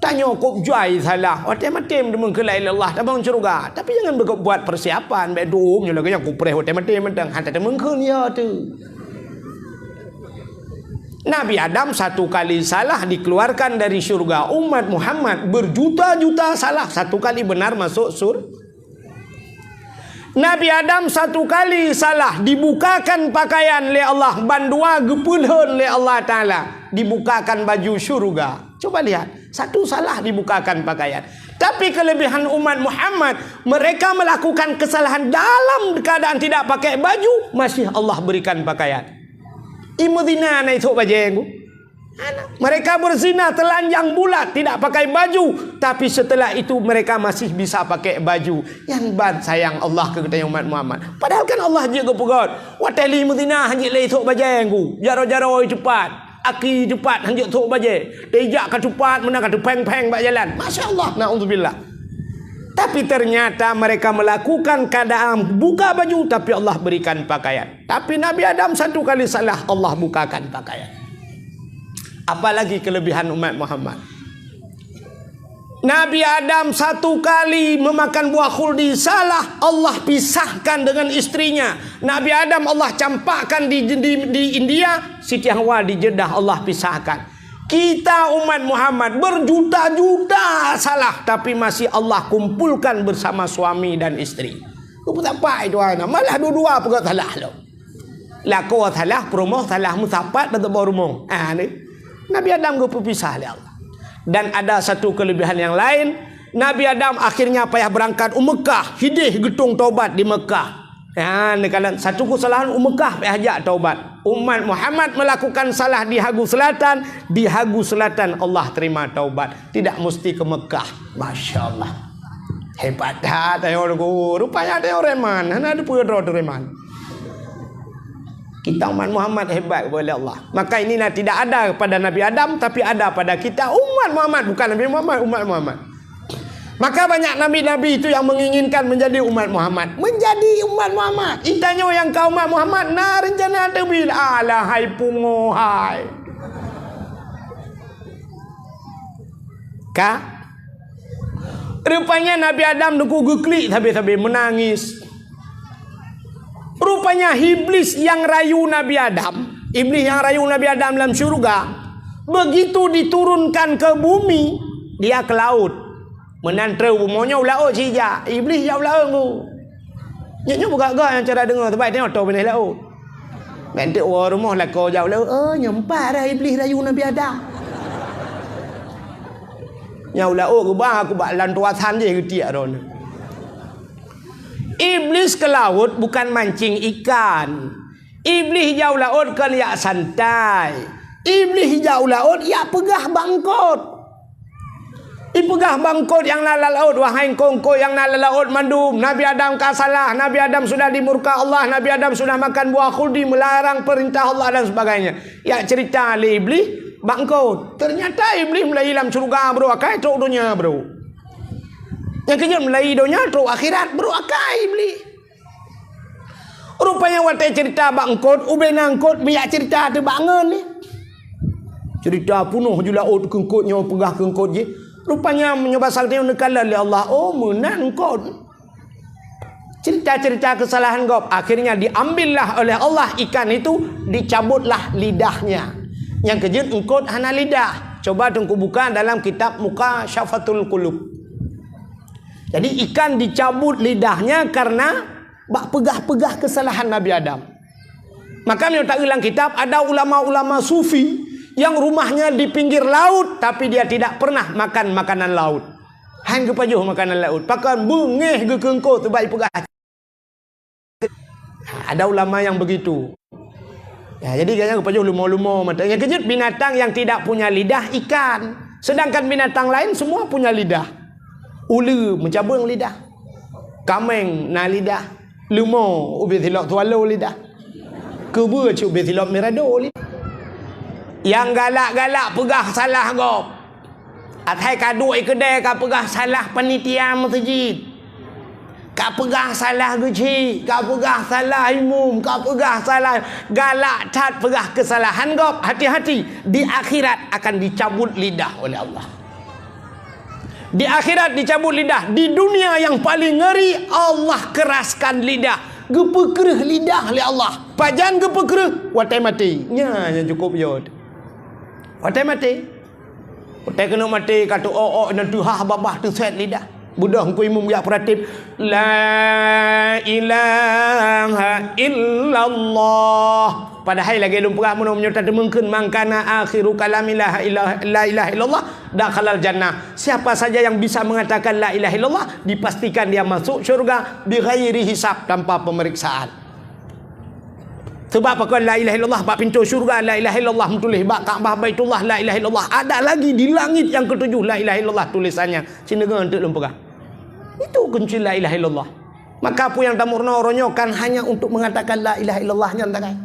Tanya kok juai salah. Hotel mati cuma kenal Allah, tamang syurga. Tapi jangan buat persiapan, bedum je lah yang kupreh hotel mati mentang hantar mengkun ya tu. Nabi Adam satu kali salah dikeluarkan dari syurga. Umat Muhammad berjuta-juta salah, satu kali benar masuk surga. Nabi Adam satu kali salah dibukakan pakaian oleh Allah, bandua gepulhun oleh Allah Ta'ala, dibukakan baju syurga. Coba lihat, satu salah dibukakan pakaian. Tapi kelebihan umat Muhammad, mereka melakukan kesalahan dalam keadaan tidak pakai baju, masih Allah berikan pakaian. Imudina na itu baju. Mereka berzina telanjang bulat, tidak pakai baju, tapi setelah itu mereka masih bisa pakai baju. Yang bad sayang Allah ke kita umat Muhammad. Padahal kan Allah je ke pegot. Watali imudina hanjik le itu baju. Jaro-jaro cepat. Aki cepat hanjik tu baju. Tejak ke cepat mana kata peng-peng bak jalan. Masya-Allah, naudzubillah. Tapi ternyata mereka melakukan keadaan buka baju, tapi Allah berikan pakaian. Tapi Nabi Adam satu kali salah, Allah bukakan pakaian. Apalagi kelebihan umat Muhammad. Nabi Adam satu kali memakan buah khuldi, salah, Allah pisahkan dengan istrinya. Nabi Adam Allah campakkan di India, Siti Hawa di Jeddah Allah pisahkan. Kita umat Muhammad berjuta-juta salah, tapi masih Allah kumpulkan bersama suami dan istri. Apa itu anak? Malah dua-dua pun salah lo. Laku salah, promoh salah, musapat dan berumong. Nabi Adam go pisah oleh Allah. Dan ada satu kelebihan yang lain. Nabi Adam akhirnya payah berangkat Mekah, hidih getung taubat di Mekah. Kalau satu kesalahan Mekah payah ajak taubat. Umat Muhammad melakukan salah di Hagu Selatan, di Hagu Selatan Allah terima taubat. Tidak mesti ke Mekah. Masya Allah. Hebat dah tayo rupanya ada orang reman. Ada pun reman. Kita umat Muhammad hebat kepada Allah. Maka inilah tidak ada pada Nabi Adam, tapi ada pada kita umat Muhammad. Bukan Nabi Muhammad, umat Muhammad. Maka banyak nabi-nabi itu yang menginginkan menjadi umat Muhammad. Menjadi umat Muhammad. Itanya yang kau umat Muhammad, na rencana tebil alahai pungohai. Kak? Rupanya Nabi Adam nuku geklik habis-habis menangis. Rupanya iblis yang rayu Nabi Adam, iblis yang rayu Nabi Adam dalam syurga, begitu diturunkan ke bumi, dia ke laut. Menantrau bumonya laut sija. Iblis jauh laut tu. Nyanya buka gak yang cara dengar tempat tengok tahu benih laut. Nanti orang rumah lah kau jauh laut. Nyempat dah iblis rayu Nabi Adam. Nyau laut ke bang aku bak lantuasan je ketiak ron. Iblis ke laut bukan mancing ikan. Iblis jauh laut ke liak santai. Iblis jauh laut ya pegah bangkot. Ipegah bangkot yang nala laut, wahai kongko yang nala laut mandum. Nabi Adam kasalah, Nabi Adam sudah dimurka Allah, Nabi Adam sudah makan buah khuldi, melarang perintah Allah dan sebagainya. Ya cerita oleh iblis bangkot. Ternyata iblis mulai dalam surga bro, akai truk dunia bro. Yang kejut mulai dunia truk akhirat bro, akai iblis. Rupanya waktu cerita bangkot, ubay nangkot, biar cerita tu bangun ni. Cerita punuh je laut kengkotnya, pegah kengkot je. Rupanya menyobat sakti menekalan oleh Allah. Oh menang kau. Cerita-cerita kesalahan kau. Akhirnya diambillah oleh Allah ikan itu. Dicabutlah lidahnya. Yang kejut engkau hana lidah. Coba tunggu buka dalam kitab Muka Syafatul Qulub. Jadi ikan dicabut lidahnya karena pegah-pegah kesalahan Nabi Adam. Maka kalau tak ulang kitab, ada ulama-ulama sufi yang rumahnya di pinggir laut, tapi dia tidak pernah makan makanan laut. Hang kepajuh makanan laut. Pakan bengeh ke kengko tu baik pegah. Ada ulama yang begitu. Ya, jadi kayaknya kepajuh lumo-lumo mata. Yang kejut binatang yang tidak punya lidah ikan. Sedangkan binatang lain semua punya lidah. Ulu mencabung lidah. Kameng na lidah. Lumo ubi tilok tualo lidah. Kebu ubi tilok mirado lidah. Yang galak-galak pegah salah kau. Atai kaduk kedai kau pegah salah panitia masjid. Kau pegah salah guci, kau pegah salah imum, kau pegah salah galak cat pegah kesalahan kau. Hati-hati, di akhirat akan dicabut lidah oleh Allah. Di akhirat dicabut lidah. Di dunia yang paling ngeri, Allah keraskan lidah. Gepekereh lidah oleh Allah. Pajan gepekereh, watai mati. Nya cukup yod. Watai mati. Watai kena mati kata nanti babah tu set lidah. Budak ku imam ya peratib la ilaha illallah. Padahal lagi lumpurah mun menyutat mungkin mangkana akhiru kalamilah la ilaha illallah dakhalal jannah. Siapa saja yang bisa mengatakan la ilaha illallah dipastikan dia masuk syurga bighairi hisab, tanpa pemeriksaan. Sebab apa la ilaha illallah bab pintu syurga, la ilaha illallah tulis bab Kaabah Baitullah, la ilaha illallah. Ada lagi di langit yang ketujuh la ilaha illallah tulisannya. Cina untuk lumpurah. Itu kunci la ilaha illallah. Maka apa yang tamurna ronyokan hanya untuk mengatakan la ilaha illallahnya antakai.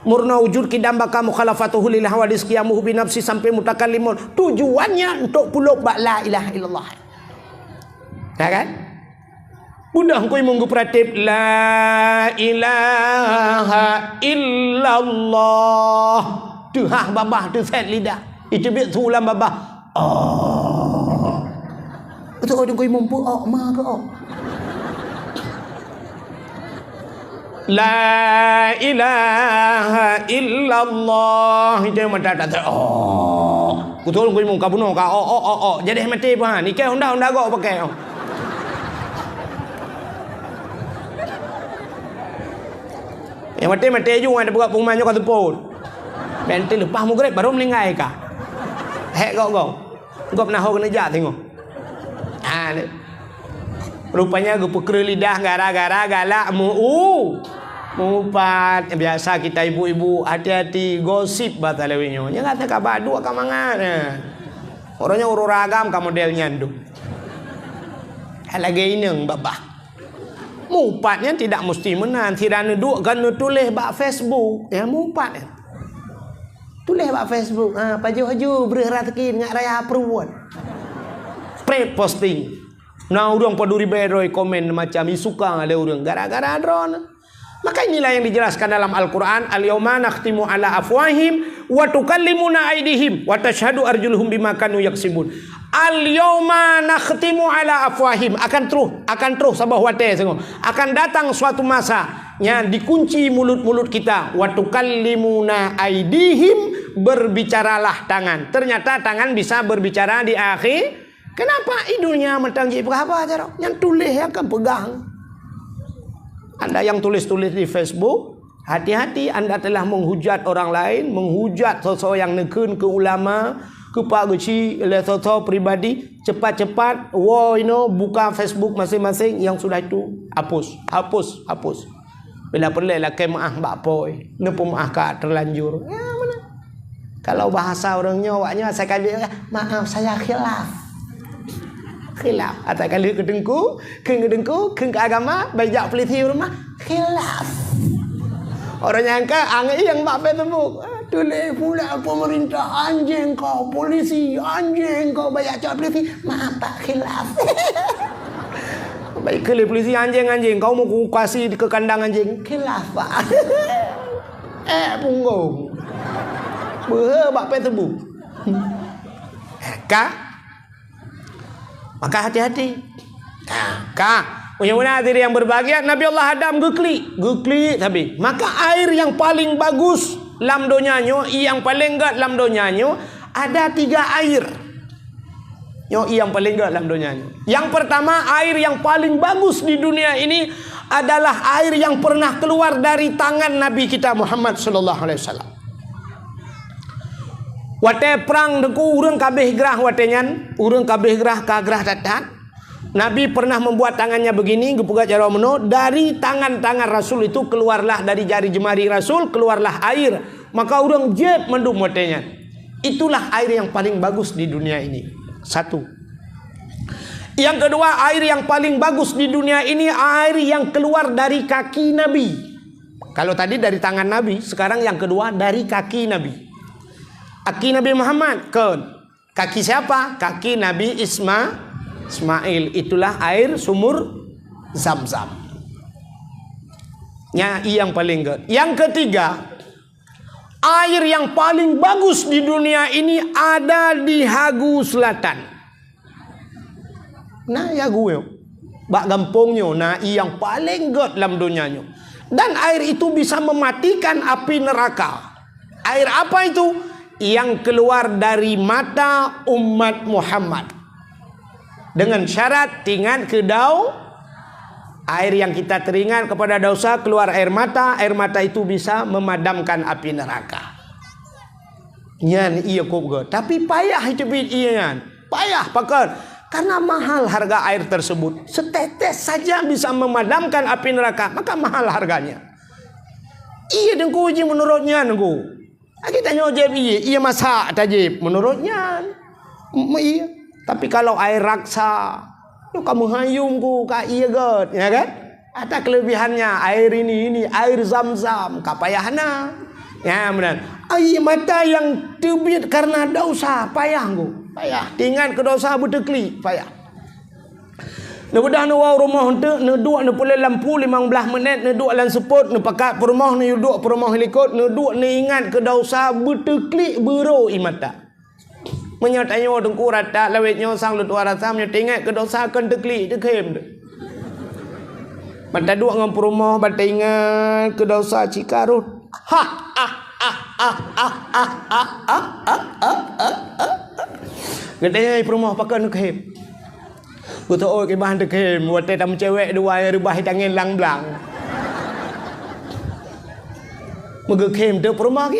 Murna wujud kidam baka mukhalafatuhu lil hawadis qiyamuhu bi nafsi sampai mutakallimun. Tujuannya untuk puluk bak la ilaha illallah. Ya kan? Budak kau munggu peratib la ilaha illallah. Tu babah tu set lidah. Itu biar sulam babah. Betul kau jengkau imam pun ma ke la ilaha illallah. Itu yang mata tak betul kau imam kau bunuh kau jadi mati pun ni kau honda kau pakai yang mati juga ada buka pengumanya kau tepun nanti lepas mu grab baru meninggal kah hek kau pernah kau kena jat tengok. Rupanya gue peker lidah gara-gara galak mupat. Biasa kita ibu-ibu hati-hati gosip batalewinyo. Nya kata kabadu ka mangan. Orangnya ururagam ka modelnya ndu. Lagi ineng babah. Mupatnya tidak mesti menang. Tirana duk kan tulis bak Facebook. Ya mupat. Tulis bak Facebook. Paju-haju berhati ngak raya perempuan. Pre-posting. Nah, orang peduli beroi komen macam suka ada orang gara-gara drone. Maka inilah yang dijelaskan dalam Al-Quran. Al-yawma nakhtimu ala afwahim wa tukallimuna aydihim wa tashhadu arjuluhum bima kanu yaksibun. Al-yawma nakhtimu ala afwahim. Akan terus sabah wate sengok. Akan datang suatu masa yang dikunci mulut-mulut kita. Wa tukallimuna aydihim, berbicaralah tangan. Ternyata tangan bisa berbicara di akhir. Kenapa hidungnya mentanggi berapa cara? Yang tulis akan pegang. Anda yang tulis-tulis di Facebook, hati-hati Anda telah menghujat orang lain, menghujat sosok yang nekun ke ulama, ke Pak Guci, oleh sosok pribadi. Cepat-cepat, buka Facebook masing-masing yang sudah itu hapus. Bila perlu lah kemaah mbak poi, nepu maah kak terlanjur. Ya mana? Kalau bahasa orangnya, awaknya saya kali maaf saya khilaf. Atau kali kedengku ke agama bajak peliti rumah khilaf. Orang nyangka angai yang mak tembuk. Tulis pula pemerintah anjing kau, polisi anjing kau bajak peliti. Maaf tak khilaf. Baik kali polisi anjing kau mau ku kasih ke kandang anjing khilaf pak. Punggung. Bak tembuk. Maka hati-hati. Punya diri yang berbahagia. Nabi Allah Adam gekli tapi. Maka air yang paling bagus lam donyanyo, yang paling enggak lam donyanyo, ada 3 air. Yang paling enggak lam donyanyo. Yang pertama, air yang paling bagus di dunia ini adalah air yang pernah keluar dari tangan Nabi kita Muhammad sallallahu alaihi wasallam. Wate perang deku urang kabeh gerah watenyan, urang kabeh gerah kagrah tatat. Nabi pernah membuat tangannya begini, gepuga cara meno, dari tangan-tangan Rasul itu keluarlah, dari jari jemari Rasul keluarlah air. Maka urang jet mendum watenyan. Itulah air yang paling bagus di dunia ini. 1. Yang kedua, air yang paling bagus di dunia ini air yang keluar dari kaki Nabi. Kalau tadi dari tangan Nabi, sekarang yang kedua dari kaki Nabi. Kaki Nabi Muhammad kaki siapa? Kaki Nabi Ismail. Itulah air sumur Zam-Zam. Yang paling good. Yang ketiga, air yang paling bagus di dunia ini ada di Hagu Selatan. Nah, ya gue. Bak gampungnya, nah yang paling good dalam dunianya. Dan air itu bisa mematikan api neraka. Air apa itu? Yang keluar dari mata umat Muhammad. Dengan syarat tinggal ke air yang kita teringat kepada dosa, keluar air mata itu bisa memadamkan api neraka. Yan iya kok, tapi payah hidup iyan. Payah pakai karena mahal harga air tersebut. Setetes saja bisa memadamkan api neraka, maka mahal harganya. Iya dengku uji menurutnya dengku. Kita nyojeb iya masak tajib menurutnya. Iya. Tapi kalau air raksa, lu kamu hayung ku ka iya god, ya kan? Ada kelebihannya air ini air Zam-Zam, kapayahna. Ya benar. Air mata yang terbit karena dosa, payah ku. Payah. Tinggal ke dosa bertekli, payah. Nebedah nu wau rumah henteu, nu duk nu pule lampu 15 minit, nu duk lan seput, nu pakat perumah nu duk perumah likut, nu duk nu ingat ke dosa bertekli bero imata. Menyatanya dengku rata lawetnya sang lu tua rasa menyatingat ke dosa akan tekli dekem de. Mata dua ngam perumah bata ingat ke dosa cikarut. Katanya perumah pakai dekem. Betul oh ke bahan dekem, buat tam cewek dua yang rubah tangan lang-lang. Megekem de perumah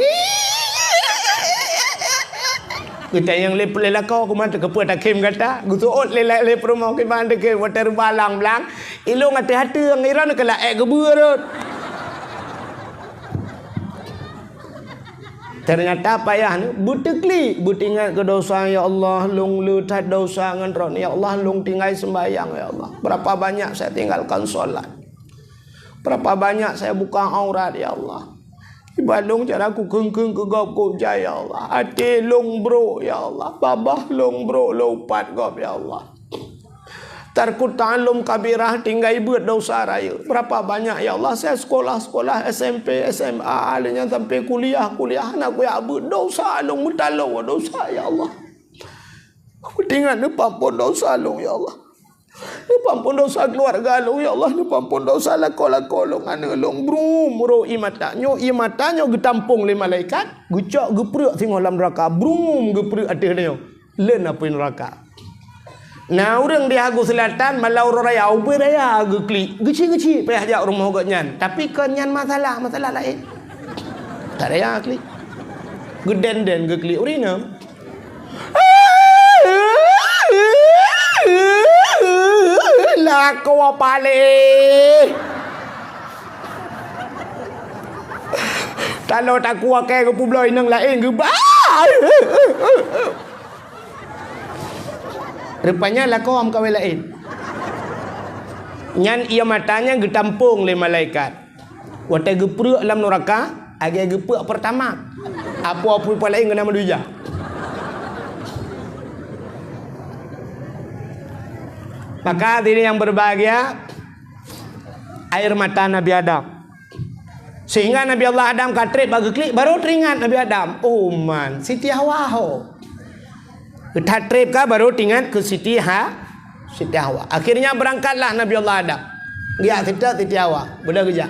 kita yang lelah kau kemana kepuat takim kata, gutu ot lelah perumah kemana ke water balang belang, ilong hati-hati yang iran kala keburut. Ternyata payah ni, butekli, butingat ke dosa ya Allah, long lutat dosa ngan ya Allah, long tinggal sembahyang ya Allah. Berapa banyak saya tinggalkan solat, berapa banyak saya buka aurat ya Allah. Ibadong cara aku kengkeng ke gop ko ya Allah. Ate long bro ya Allah. Babah long bro lopat gop ya Allah. Tarku ta'allum kabirah tinggal buat dosa raya. Berapa banyak ya Allah saya sekolah SMP, SMA, alanya sampai kuliah anak aku ya dosa long mutalo dosa ya Allah. Aku tinggal depan pun dosa long ya Allah. Depan pun dosa keluarga long ya Allah, depan pun dosa lako-lako long ana long bro imatanyo getampung le malaikat, gucok geprek tengok dalam neraka, brum geprek atas dia. Len apa neraka. Nah, orang di Hagu Selatan malau raya ubah raya gekli. Geci payah jak rumah gotnyan. Tapi kenyan masalah lain. Tak raya kli. Geden gekli urina. Lah kau pale. Kalau tak kuat ke pulau inang lain ke rupanya lah kau am kawin lain. Nyan ia matanya getampung le malaikat. Wate geprek dalam neraka, age geprek pertama. Apa-apa lain kena maduja. Maka diri yang berbahagia air mata Nabi Adam. Sehingga Nabi Allah Adam katrip bagi klik baru teringat Nabi Adam. Oh man, Siti Hawa ho. Katrip ka baru teringat ke Siti Hawa. Akhirnya berangkatlah Nabi Allah Adam. Dia Siti Hawa. Budak kerja.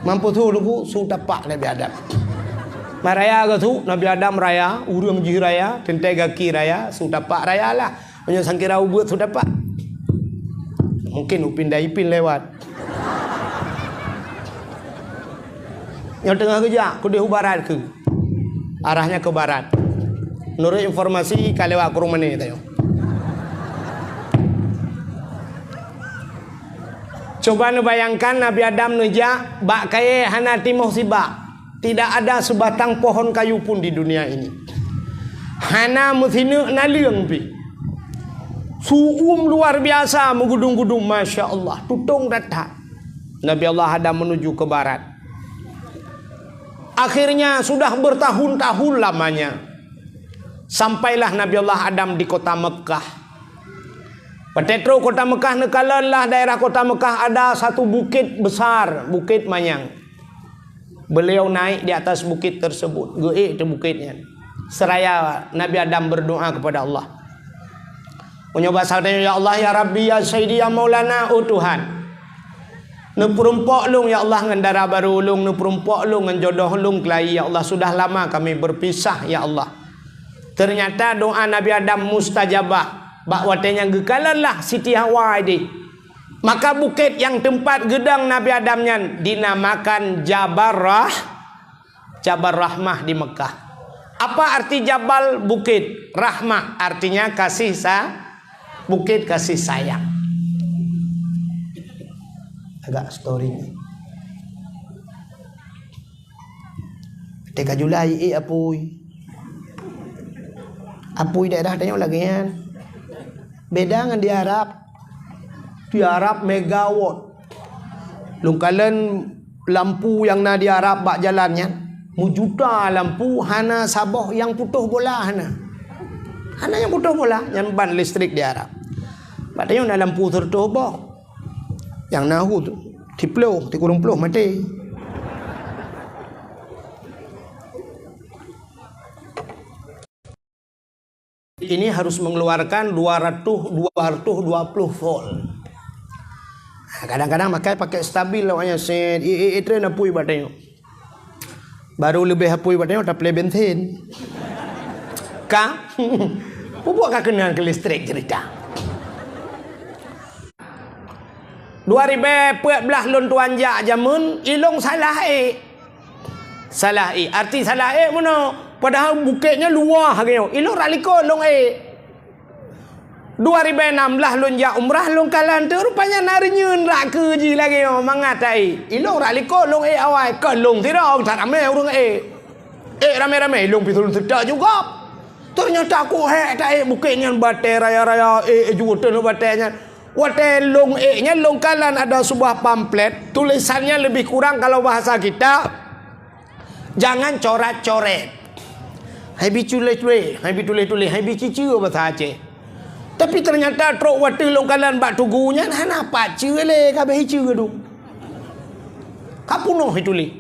Mampu tu dulu su tapak Nabi Adam. Maraya ke tu Nabi Adam raya, urang ji raya, tentai gaki raya, su tapak raya lah. Punya sangkira ubut su tapak. Mungkin upin daipin lewat. Yang tengah kerja, ku di barat ke. Arahnya ke barat. Menurut informasi kalewat ke rumah ni tayo. Coba nu bayangkan Nabi Adam nuja bak kaye hana timoh sibak. Tidak ada sebatang pohon kayu pun di dunia ini. Hana muthinu naliung pi. Suum luar biasa menggudung-gudung, Masya Allah. Tutung datang. Nabi Allah Adam menuju ke barat. Akhirnya sudah bertahun-tahun lamanya, sampailah Nabi Allah Adam di kota Mekah. Petetro kota Mekah nekalalah daerah kota Mekah ada satu bukit besar, Bukit Manyang. Beliau naik di atas bukit tersebut. Geik itu bukitnya. Seraya Nabi Adam berdoa kepada Allah. Menyoba sahabatnya, ya Allah, ya Rabbi, ya Sayyidi, ya Maulana, oh Tuhan. Neperumpok lung ya Allah ngendara baru lung, neperumpok lung ngenjodoh lung kelai ya Allah, sudah lama kami berpisah ya Allah. Ternyata doa Nabi Adam mustajabah. Bak watenya gekalanlah Siti Hawa ini. Maka bukit yang tempat gedang Nabi Adamnya dinamakan Jabal Rahmah di Mekah. Apa arti Jabal? Bukit. Rahmah artinya kasih bukit kasih sayang. Agak storynya. Teka Julai Apuy daerah tanya lagi kan. Beda dengan di Arab. Di Arab megawatt. Lungkalan lampu yang na di Arab bak jalannya. Mujuta lampu hana Sabah yang putuh bola hana. Hana yang putuh bola yang ban listrik di Arab. Batanya na lampu tertobok. Yang nahu tu tiploh, tikurung ploh mati. Ini harus mengeluarkan 220 volt. Kadang-kadang pakai stabil awaknya set. Itu nak pui batanya. Baru lebih hapui batanya tak play bensin. Ka? Buat kah kenal ke listrik cerita. 2014 lon tuan jak jamun ilong salah salah arti salah mana padahal bukitnya luar gitu ilong raliko long 2016 lon jak umrah lon kalan tu rupanya narinyeun rak ke ji lagi mangat ilong raliko long awai ke long tidak tak ramai urang rame-rame ilong pitul tidak juga ternyata aku tak bukitnya batai raya-raya juga tu batainya. Wate long nya long kalan ada sebuah pamflet tulisannya lebih kurang kalau bahasa kita jangan coret-coret. Hai bi tulis-tulis, hai bi tulis-tulis, hai bi cicu bahasa Aceh. Tapi ternyata trok wate long kalan bak tugunya hana pacu le kabeh cicu tu. Kapunoh tulis.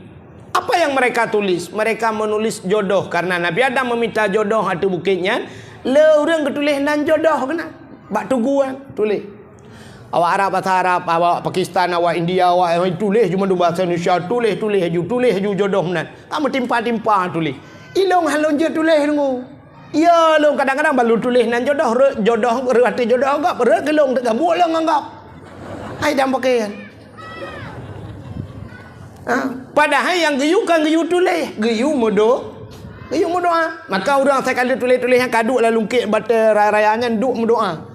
Apa yang mereka tulis? Mereka menulis jodoh karena Nabi Adam meminta jodoh atu bukitnya. Le urang ketulis nan jodoh kena. Bak tuguan tulis. Awak Arab bahasa Arab, awak Pakistan, awak India, awak tulis cuma bahasa Indonesia, tulis haju jodoh nan. Kamu timpa tulis. Ilong halon je tulis dengu. Ya long kadang-kadang balu tulis nan jodoh rati jodoh agak gelong tak buat lang anggap. Hai dah pakaian. Padahal yang geyu kan geyu tulis, geyu modo. Maka orang saya kali tulis yang kaduk lah lungkit bata raya-rayanya duk mendoa.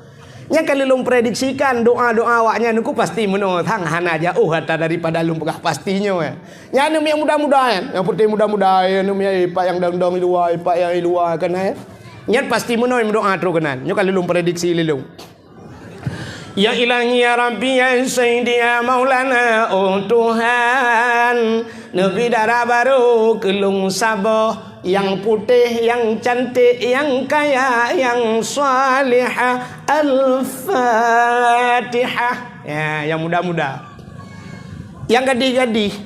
Yang kalau lung prediksikan doa-doa awaknya nuku pasti meno thang hana jauh hatta daripada lung pegah pastinya ya. Yang yang mudah-mudahan, yang putih mudah-mudahan, yang ipak yang dang-dang luar, ipak yang luar kan Yang pasti meno doa terus kanan. Yang kalau lung prediksi lelung. Ya Ilahi ya Rabbi ya Sayyidi ya Maulana oh Tuhan Nabi darah baru kelung Sabah yang putih, yang cantik, yang kaya, yang salihah. Al-Fatihah. Ya, yang muda-muda. Yang gadis-gadis.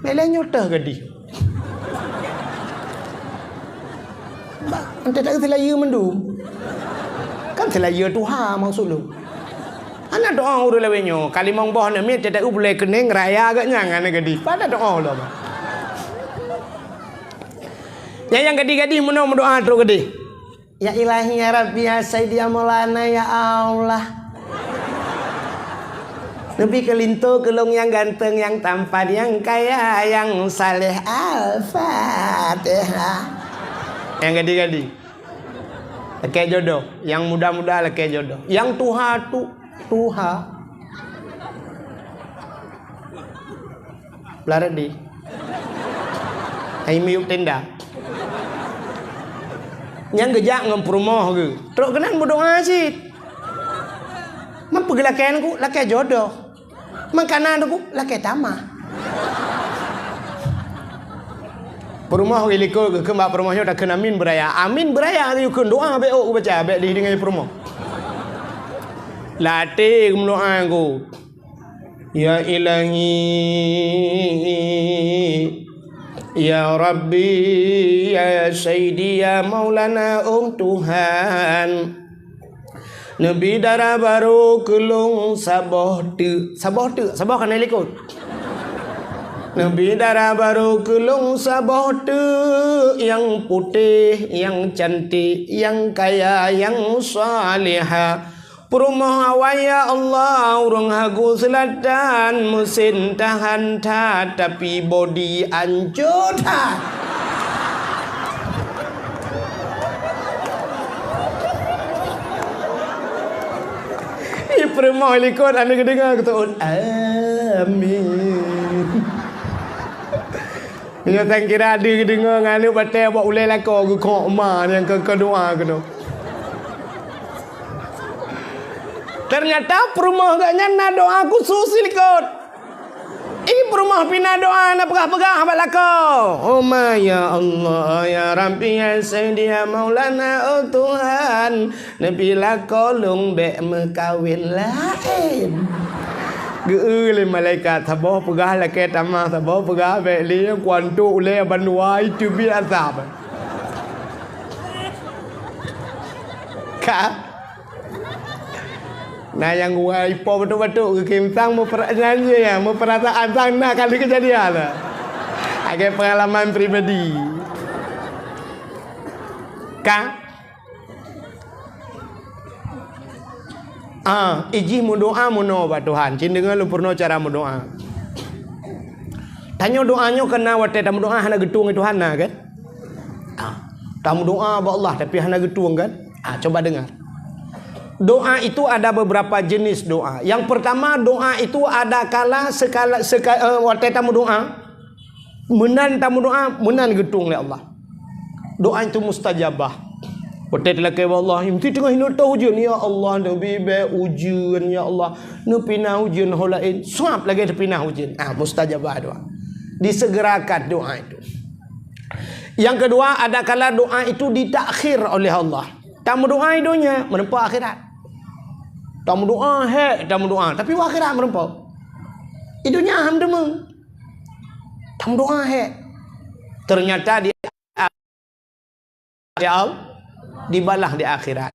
Bela nyotah gadis. Ante tak selaya mendu. Kan selaya Tuhan maksud lu. Ana doa urus lawenyo. Kali mong boh na mi tak boleh kening raya agaknya ngane gadis. Pada doa lah. Yang gadis-gadis mendoa doa terus gadis. Ya Ilahi ya Rabbi ya Sayyidi ya Maulana ya Allah. Nabi kelinto kelong yang ganteng, yang tampan, yang kaya, yang saleh. Al-Fatihah. Yang gadis-gadis. Laki jodoh. Yang muda-muda laki jodoh. Yang tuha. Belara di. Hai miyuk tenda. Yang gejak ngam perumah ke. Teruk kenan berdoa sih. Mampu gelakan ku lakai jodoh. Makanan ku lakai tamah. Perumah iliko ke kembak perumahnya dah kena amin beraya. Amin beraya tu kun doa be ku baca be di dengan perumah. Latih doa ku. Ya Ilahi Ya Rabbi Ya Sayyidi Ya Maulana Tuhan Nabi darah baru kelung sabah kena likut. Nabi darah baru kelung sabah yang putih, yang cantik, yang kaya, yang salihah. Perumah awaya Allah urang hagu selatan mesin tahan ta tapi body anjur ta. Perumah likut anda kedengar kata amin. Dia tak kira ada kedengar nganu batal buat ulai lako ke kok ma yang ke doa ke tu. Ternyata perumah agaknya nak doa khusus likut. Ini perumah pina doa nak pegah-pegah abad lakau. Oh ya Allah ya Rabbi ya Sayyidi ya Maulana Tuhan. Nabi lakau lung be mekawin lain. Geulai malaikat sabah pegah lakai tamah sabah pegah be li kuantu ulai bandua itu bi azab. Ka nah yang gua ipo betul-betul ke Kim Sang perasaan ya, perasaan sang nak kali kejadian lah. Agak pengalaman pribadi. Ka? Iji mu doa mu no ba Tuhan. Cin dengar lu purno cara mu doa. Tanya doanya kena wate tamu doa hana getung Tuhan nah kan? Tamu doa ba Allah tapi hana getung kan? Coba dengar. Doa itu ada beberapa jenis doa. Yang pertama doa itu ada kala waktu tamu doa menan tamu doa menan getung oleh Allah. Doa itu mustajabah. Waktu lakai Allah mesti tengah hidup tahu ujian ya Allah nabi be ujian ya Allah nu pinah ujian holain suap lagi pinah ujian. Mustajabah doa. Disegerakan doa itu. Yang kedua ada kala doa itu ditakhir oleh Allah. Tamu doa idonya menempuh akhirat. Tamu doa tamu doa tapi akhirat menempuh. Idonya aham demeng. Tamu doa ternyata dia dibalah di akhirat.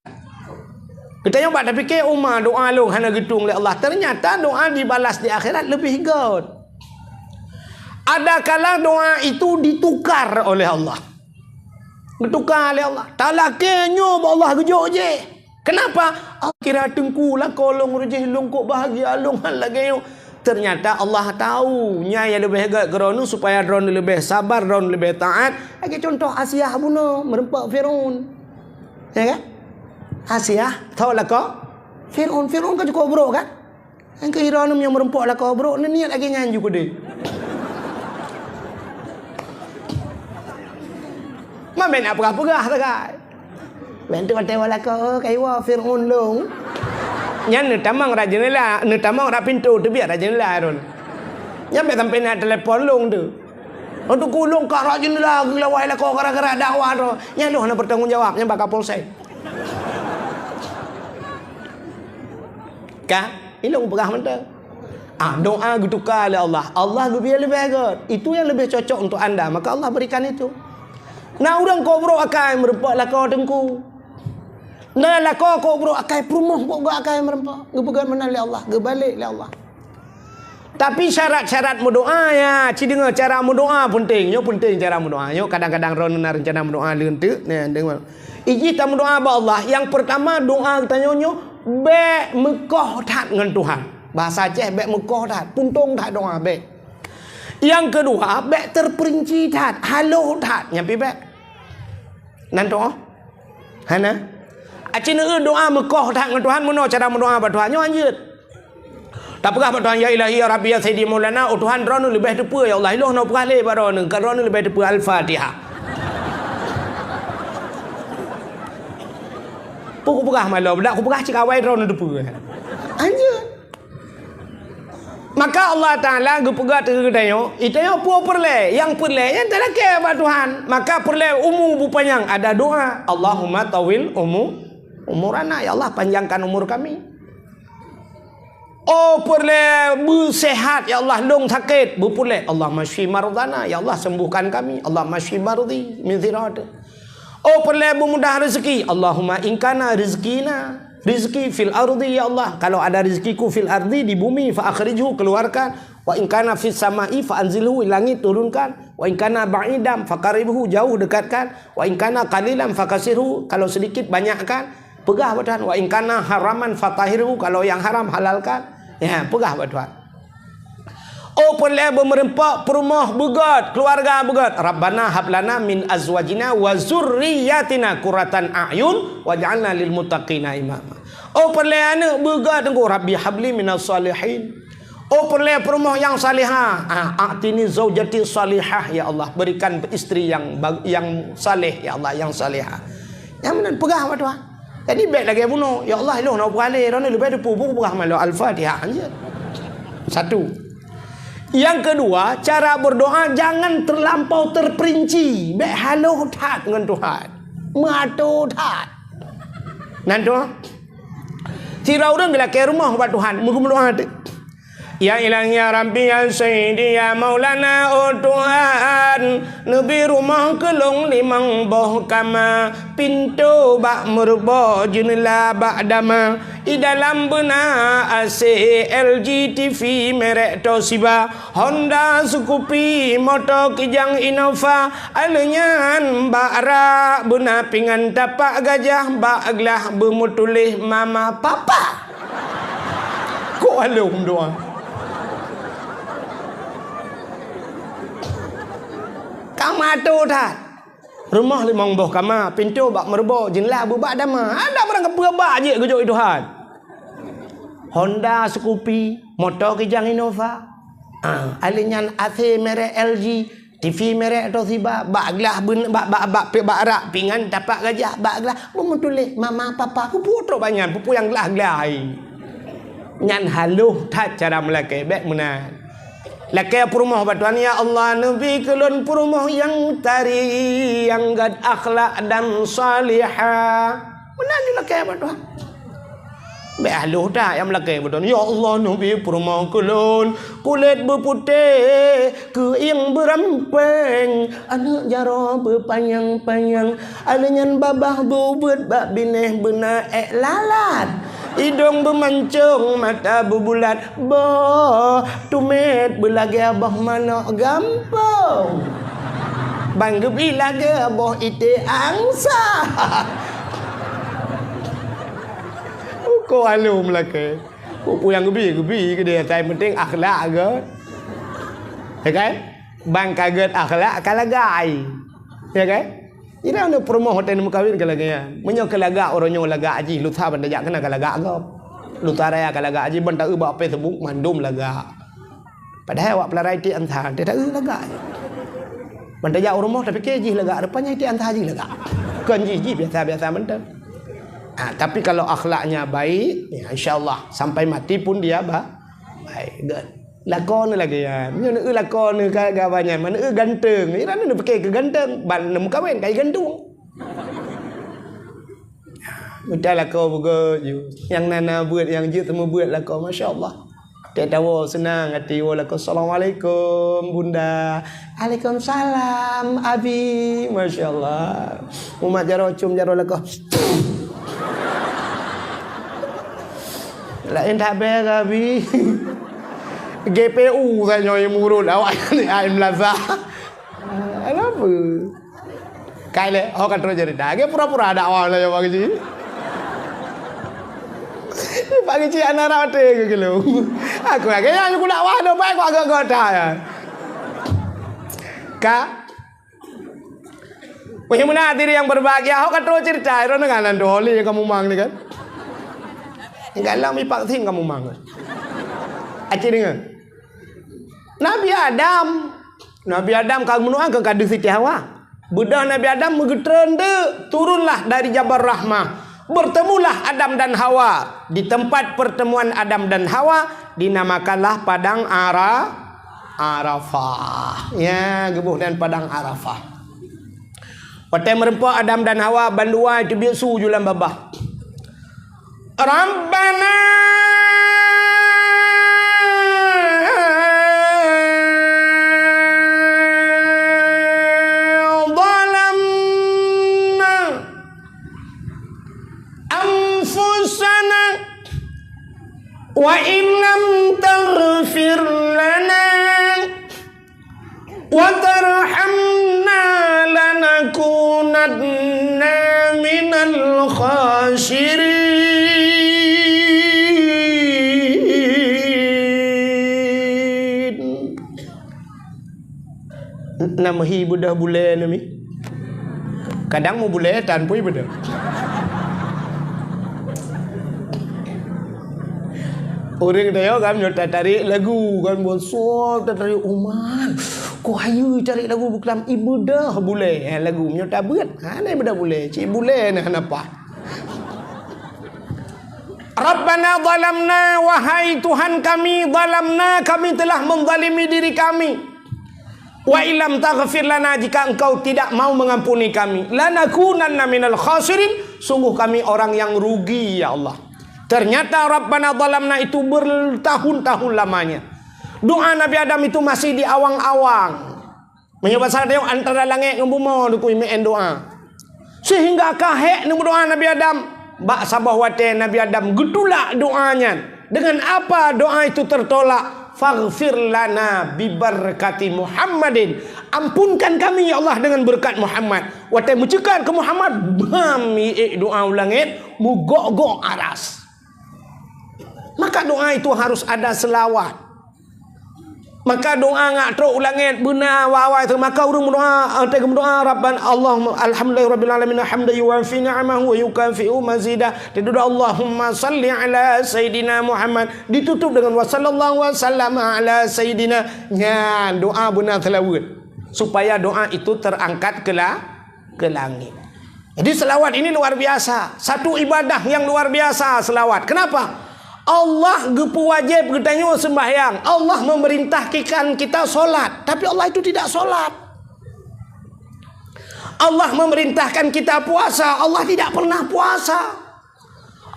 Kita nyoba tapi ke umar doa long hana getung oleh Allah. Ternyata doa dibalas di akhirat lebih god. Ada kala doa itu ditukar oleh Allah. Ditukar oleh Allah. Talakenyo Allah gejuk je. Kenapa? Kira tengku lah kolong rejih lungkuk bahagia long hal lagi. Ternyata Allah tahu nya yang lebih hebat kerana supaya drone lebih sabar, drone lebih taat. Lagi contoh Asia bunuh merempak Firaun. Ya kan? Asia tahu lah kau? Firaun kan cukup buruk kan? Yang kira yang merempak lah kau buruk ni niat lagi nganju ke dia. Mana nak pegah-pegah tak kai? Bentuk tewa lah kau kaiwa Firaun long. Yang ni tamang raja ni lah, ni tamang rak pintu tu biar raja ni lah ron. Yang biar sampai nak telefon long tu. Untuk kulung kat raja ni lah, gelawai lah kau gara-gara dakwah tu. Yang lu nak bertanggungjawab, yang bakal polsek. Kah? Ilung pegah mentah. Doa ditukar oleh Allah. Allah lebih bagus. Itu yang lebih cocok untuk anda, maka Allah berikan itu. Nah orang kau bro akai merempak lah kau tengku. Nah lah kau bro akai perumuh kau gak akai merempak. Gepegan mana oleh Allah, gebalik oleh Allah. Tapi syarat-syarat berdoa ya, dengar cara berdoa penting. Yo penting cara berdoa. Yo kadang-kadang ron rencana berdoa lentuk. Nah dengar. Iji kita berdoa ba Allah. Yang pertama doa tanya nyo be mekoh tat dengan Tuhan. Bahasa Aceh be mekoh tat, puntung tat doa be. Yang kedua be terperinci tat, halo tat nyampi be. Nan doa. Hana. Acina doa mekoh tat dengan Tuhan mono cara berdoa ba Tuhan nyo anjeut. Tak pegah pada Tuhan ya Ilahi ya Rabbi ya Sayyidi Maulana Tuhan rono lebih depa ya Allah iloh no pegah le barono kan rono lebih depa Al-Fatihah. Pukul pegah malu, bedak aku pegah cikawai ron depu. Anjir. Maka Allah Ta'ala gepegat ke dayo, itayo pu perle, yang perle yang tak lake ba Tuhan. Maka perle umur bupanyang ada doa, Allahumma tawil umurana, ya Allah panjangkan umur kami. Oh perle bersehat, ya Allah long sakit, berpulih, Allah masyi mardana, ya Allah sembuhkan kami, Allah masyi mardi min zirad. Oh perle bermudah rezeki, Allahumma inkana rizkina, rizki fil ardi, ya Allah kalau ada rezekiku fil ardi di bumi, fa akhrijhu keluarkan, wa inkana fis samai fa anzilhu langit turunkan, wa inkana ba'idam fa qaribhu jauh dekatkan, wa inkana qalilan fa kasirhu kalau sedikit banyakkan, pegah Tuhan, wa inkana haraman fa tahirhu kalau yang haram halalkan, ya pegah Tuhan. Oh perle bermerempak perumah begat, keluarga begat. Rabbana hablana min azwajina wa zurriyatina qurratan a'yun waj'alna lil muttaqina imama. Oh perle anak begat engkau, Rabbi habli minas salihin. Oh perle perumah yang salihah. A'tini zaujati salihah, ya Allah berikan isteri yang saleh, ya Allah yang salihah. Yang benar pegah Tuhan. Jadi baik lagi bunuh, ya Allah lu nak beralih ron lebih depu buku pegah malu al-Fatihah aja. Satu. Yang kedua, cara berdoa jangan terlampau terperinci. Baik halu tat dengan Tuhan. Matu tat. Nanti tira orang bila ke rumah buat Tuhan, muka berdoa tu. Ya Ilahi ya Rabbi ya Sayyidi ya Maulana, oh Tuhan Nabi rumah kelong limang boh kama, pintu bak merubah jenela bak dama, di dalam benar AC LG TV merek Toshiba, Honda Scoopy motor Kijang Innova, alenyan bak rak benar pingan tapak gajah, bak aglah bermutulih mama papa. Kok alung doa kamar tu dah. Rumah limang boh kamar, pintu bak merbo, jenela bubak dama. Ada barang keperbak je kejut Tuhan. Honda Scoopy, motor Kijang Innova. Alinyan AC merek LG, TV merek Toshiba, bak gelah bak rak pingan tapak gajah, bak gelah memutulih mama papa. Pupu tu banyak, pupu yang gelah nyan haluh tak cara melakai baik menang. Lakai perumah batuan, ya Allah Nabi kelon perumah yang tari, yang gad akhlak dan salihah. Mana ni lakai batuan? Behaluh dah yang melakai batuan. Ya Allah Nabi perumah kelon kulit berputih, keing berampeng, anak jara berpanjang-panjang, alenyan babah bubut bak bineh benar lalat. Hidung bermancung, mata berbulat, boh tumet berlagi abah mana gampang. Bangga bila ke boh ite angsa. Kau halu melaka. Pupu yang gebi ke dia. Saya penting akhlak ke. Ya kan? Bang kaget akhlak kalagai. Ya kan? Ini ada perumah hotel mukawin kalagaya. Menyo kalaga orangnya laga aji, lu tahu benda jak kena kalaga ke. Lu taraya kalaga aji benda ubah Facebook mandum laga. Padahal awak pelarai ti antah, dia tak laga. Benda jak rumah tapi keji laga, rupanya ti antah aji laga. Kan ji biasa-biasa benda. Tapi kalau akhlaknya baik, ya insya-Allah sampai mati pun dia baik. Lakon lagi ya. Mana lakon kagak banyak. Mana ganteng. Ira nak pakai ke ganteng. Ban nak kahwin kai gantung. Mudah lakon buka je. Yang nana buat yang je temu buat lakon, masya-Allah. Tak tahu senang hati lakon. Assalamualaikum bunda. Waalaikumsalam abi. Masya-Allah. Umat jaro cum jaro lakon. Lain tak ber abi. GPU saya yang murut awak ni ai melazah. Apa? Kaile awak kan terus jadi dah. Pura-pura ada awak lah yang bagi ji. Bagi ji anak rate ke kilo. Aku lagi yang aku nak wah dah baik aku agak dah ya. Kak. Bagaimana diri yang berbahagia? Awak kan terus cerita orang dengan doli yang kamu mang ni kan. Enggak lah mi pak ting kamu mang. Acik dengar. Nabi Adam kamu nuang ke kadu Siti Hawa. Budak Nabi Adam megetren de turunlah dari Jabal Rahmah. Bertemulah Adam dan Hawa. Di tempat pertemuan Adam dan Hawa dinamakanlah padang Arafah. Ya, gebuh dan padang Arafah. Waktu merempak Adam dan Hawa bandua itu biasa jualan babah. Rabbana wa illam taghfir lana wa tarhamna lanakunanna minal khasirin. Nama hi budah bule nami. Kadang mau bule tanpa budah. Orang dia kan nyota tarik lagu kan bosok tarik umat. Ko hayu tarik lagu bukan ibu dah boleh lagu nyota buat. Ni benda boleh. Cik boleh nah apa? Rabbana zalamna wahai Tuhan kami zalamna kami telah menzalimi diri kami. Wa illam taghfir lana jika engkau tidak mau mengampuni kami lanakunanna minal khasirin sungguh kami orang yang rugi ya Allah. Ternyata Rabbana zalamna itu bertahun-tahun lamanya. Doa Nabi Adam itu masih di awang-awang. Menyebab dia antara langit dengan bumi dukui main doa. Sehingga kahek nemu doa Nabi Adam. Bak sabah wate Nabi Adam gedulak doanya. Dengan apa doa itu tertolak? Faghfir lana bibarakati Muhammadin. Ampunkan kami ya Allah dengan berkat Muhammad. Wate mucekan ke Muhammad. Bami doa langit mugok-gok aras. Maka doa itu harus ada selawat. Maka doa ngak teruk langit benar wawai tu maka urang berdoa tegem doa Rabban Allah alhamdulillahirabbil alamin hamdan yuwafi ni'amahu wa yukafi'u mazidah. Ditutup Allahumma salli ala sayidina Muhammad. Ditutup dengan wa sallallahu wasallam ala sayidina. Ya, doa benar selawat supaya doa itu terangkat ke langit. Jadi selawat ini luar biasa. Satu ibadah yang luar biasa selawat. Kenapa? Allah gepu wajib bertanya sembahyang. Allah memerintahkan kita solat, tapi Allah itu tidak solat. Allah memerintahkan kita puasa, Allah tidak pernah puasa.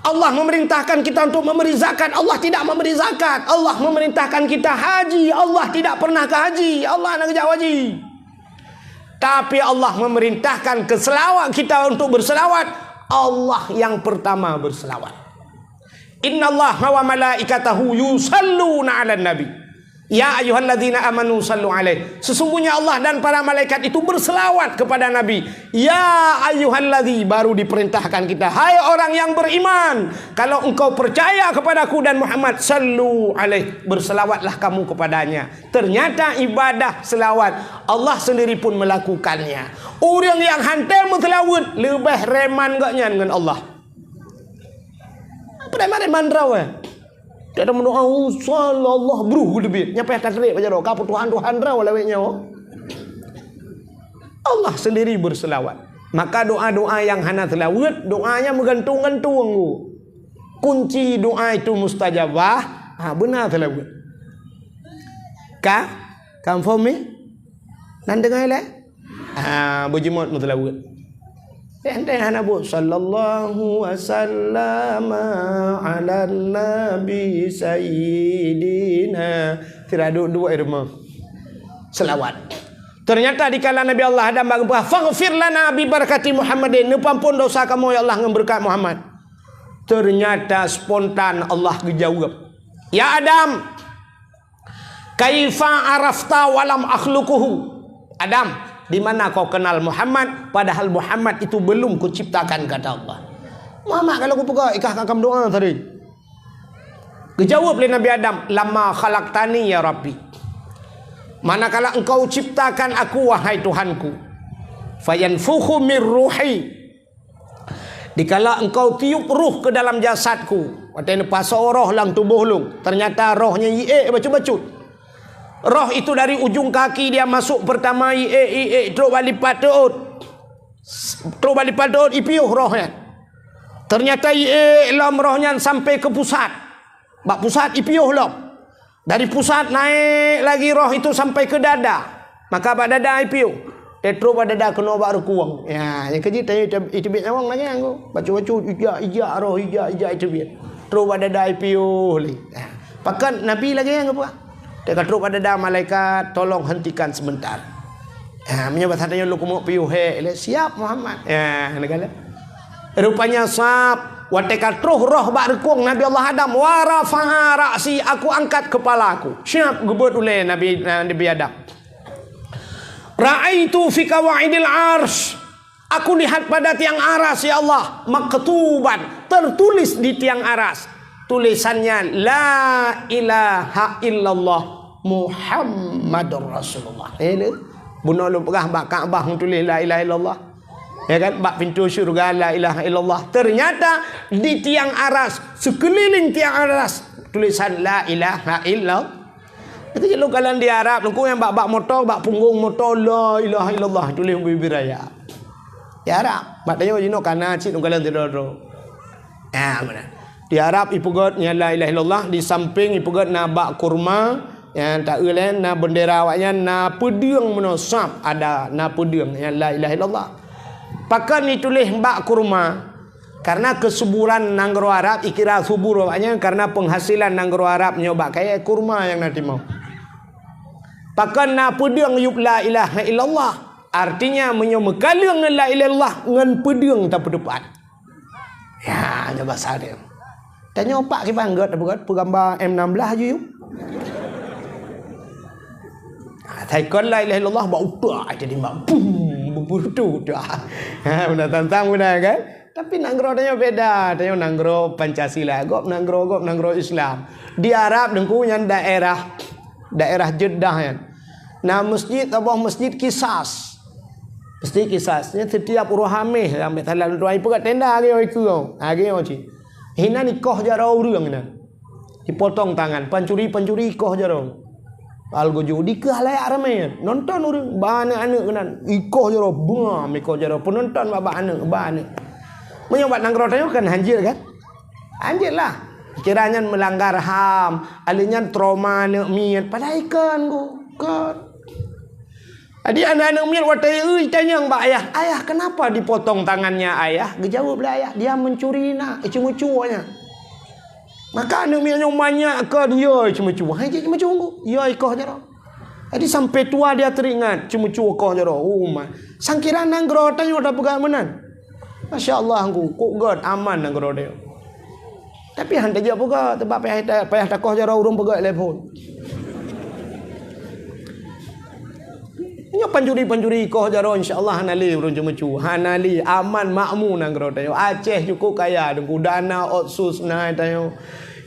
Allah memerintahkan kita untuk memberi zakat, Allah tidak memberi zakat. Allah memerintahkan kita haji, Allah tidak pernah ke haji. Allah nak kerja haji. Tapi Allah memerintahkan keselawat kita untuk berselawat. Allah yang pertama berselawat. Innallaha wa malaikatahu yusalluna 'alan nabi. Ya ayyuhalladzina amanu sallu alaihi. Sesungguhnya Allah dan para malaikat itu berselawat kepada Nabi. Ya ayyuhalladzi baru diperintahkan kita. Hai orang yang beriman, kalau engkau percaya kepadaku dan Muhammad sallu alaihi, berselawatlah kamu kepadanya. Ternyata ibadah selawat Allah sendiri pun melakukannya. Orang yang hantar berselawat lebih reman gaknya dengan Allah. Reman raw tak ada mendoa sallallahu bruh lebih nyapa takrir baca doa kapur Tuhan raw lewetnya. Allah sendiri berselawat. Maka doa-doa yang hana selawat doanya menggantung-gantung. Kunci doa itu mustajabah. Benar selawat. Confirm ni? Nan dengar lah. Berjemut selawat. Ente hana bu sallallahu wasallam ala nabi sayyidina tiradu dua irma selawat. Ternyata dikala Nabi Allah Adam berdoa faghfir lana bi barakati Muhammadin, ampun dosa kamu ya Allah dengan berkat Muhammad. Ternyata spontan Allah dijawab, ya Adam kaifa arafta walam akhluquhu. Adam, di mana kau kenal Muhammad padahal Muhammad itu belum kuciptakan, kata Allah. Muhammad kalau aku pegang ikah kakam doa tadi. Kejawab oleh Nabi Adam, lama khalaqtani ya Rabbi. Manakala engkau ciptakan aku wahai Tuhanku. Fayanfukhu mir ruhi. Dikala engkau tiup ruh ke dalam jasadku. Waktu pas roh lang tubuh lu. Ternyata rohnya bacut-bacut. Roh itu dari ujung kaki dia masuk pertama terus balik patut. Terus balik patut ipiuh rohnya. Ternyata lam rohnya sampai ke pusat. Bak pusat ipiuh lom. Dari pusat naik lagi roh itu sampai ke dada. Maka bak dada ipiuh. Tetro pada dada kena bak rekuang. Ya, yang kerja tanya itu biar nyawang lagi aku. Baca-baca ijak roh ijak itu biar. Terus pada dada ipiuh lagi. Pakan Nabi lagi yang apa? Dia kata terus pada dada malaikat tolong hentikan sebentar. Menyebut hatanya lu kumuk piuh siap Muhammad. Ya, negara. Rupanya sab wateka truh roh bak rekuang Nabi Allah Adam wa rafa'a ra'si, aku angkat kepala aku. Siap gebut oleh Nabi Adam. Ra'aitu fi qawaidil arsy, aku lihat pada tiang aras ya Allah, maktuban, tertulis di tiang aras. Tulisannya la ilaha illallah Muhammadur Rasulullah. Bunuh lu pegah bak Kaabah tulis la ilaha illallah. Ya kan, bak pintu syurga la ilaha illallah. Ternyata di tiang aras, sekeliling tiang aras tulisan la ilaha illallah. Itu je lu kalau di Arab, lu yang bak motor, bak punggung motor la ilaha illallah tulis bibir raya. Ya Arab, maknanya jino kana cik lu kalau tidur. Ya mana? Di Arab ipugot nya la ilaha illallah, di samping ipugot na bak kurma, yang tak ulen na bendera awaknya na pedang menosap ada na pedang yang la ilaha illallah. Pakan ditulis bak kurma karena kesuburan nanggro Arab ikira subur awaknya karena penghasilan nanggro Arab nyoba kayak kurma yang nanti mau. Pakan na pedang yub la ilaha illallah artinya menyomakalung la ilaha illallah ngan pedang tak depan. Ya, nya bahasa dia. Tanya opak ki banggot apa gambar M16 aja yuk. Thầy con la ilaha illallah bau tua jadi mak berburu dah. Benar tantang benar kan? Tapi nanggronya beda. Tanya nanggro Pancasila, gop nanggro Islam. Di Arab dengku yang daerah Jeddah kan. Nah masjid abah masjid Kisas. Masjid Kisasnya setiap uruhameh sampai talan tuai pegat tenda hari itu. Hari macam. Hina nikah jarau urang ni. Dipotong tangan, pencuri ikoh jarau. Algojo di kehalaya ramai nonton orang banyak anak kenan ikoh jaro bunga ikoh jaro penonton baba anak menyobat nangro tayo kan hanjir kan hanjir lah kiranya melanggar HAM alinya trauma nak miat pada ikan go kan adi anak-anak miat watai tanya mbak ayah kenapa dipotong tangannya ayah dijawablah ayah dia mencuri nak cuma-cumanya. Maka anak mianya banyak ke dia cuma-cuma. Hai cuma cuma. Ya ikoh jaro. Jadi sampai tua dia teringat cuma-cuma ikoh jaro. Sangkira nanggro tanya dah pegang menan. Masya-Allah aku kok god aman nanggro dia. Tapi hande je pega sebab payah takoh jaro urung pegang telefon. Nya panjuri ikoh jaro insya-Allah hanali urung cuma-cuma. Hanali aman makmu nanggro dia. Aceh cukup kaya dengku dana otsus nai tayo.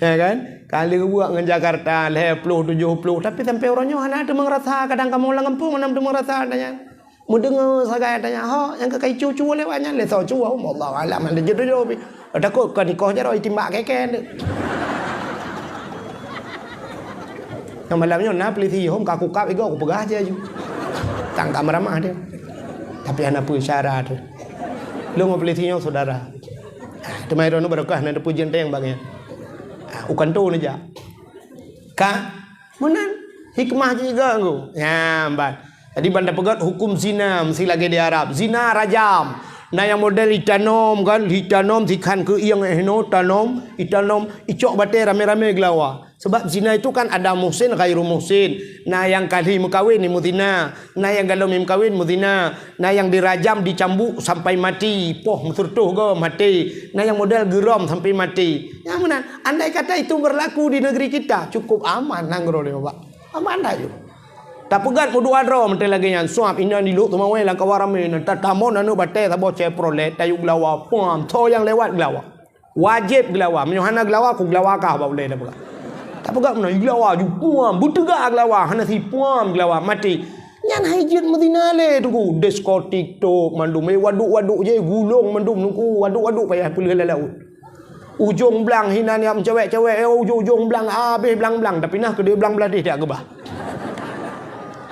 Ya kan? Kali buat dengan Jakarta 50 70 tapi sampai orangnya hana ada mengrasa kadang kamu lang kampung mana ada mengrasa tanya. Mendengar sagai tanya, "Ha, yang kekai cucu lewatnya le so cu Allah alam ada jodoh jodoh." Takut kan ikoh jaro timbak keken. Yang malamnya na peliti hom kaku kap igo aku pegah aja ju. Tang kamar ramah dia. Tapi anak pu syarat. Lu mau pelitinya saudara. Temai rono berkah na pujian tayang bagnya. Ukan tu aja. Ka menan hikmah juga aku. Ya, mbak. Jadi banda pegat hukum zina mesti lagi di Arab. Zina rajam. Nah yang model itanom kan, itanom dikan ke yang tanom, itanom icok bate rame-rame gelawa. Sebab zina itu kan ada muhsin ghairu muhsin. Nah yang kali mukawin ni muzina. Nah yang galau mukawin muzina. Nah yang dirajam dicambuk sampai mati. Poh musurtuh ke mati. Nah yang model geram sampai mati. Yang mana? Andai kata itu berlaku di negeri kita cukup aman nanggro dia Pak. Aman dah je. Tak pegat mudu adro mentai lagi yang suap ina di lu tumawe lang kawarame nan tatamon anu bate tabo Chevrolet tayu gelawa pom to yang lewat gelawa. Wajib gelawa. Menyohana gelawa ku gelawa kah ba boleh dah pegat. Tak pegat mana gelawa ju pom butega gelawa hana si pom gelawa mati. Nyan hijit Madinah le tu diskotik tu mandum waduk-waduk je gulung mandum nuku waduk-waduk payah pulih laut. Ujung belang hina ni am cewek-cewek ujung belang habis belang-belang tapi nah ke dia belang belah dia gebah.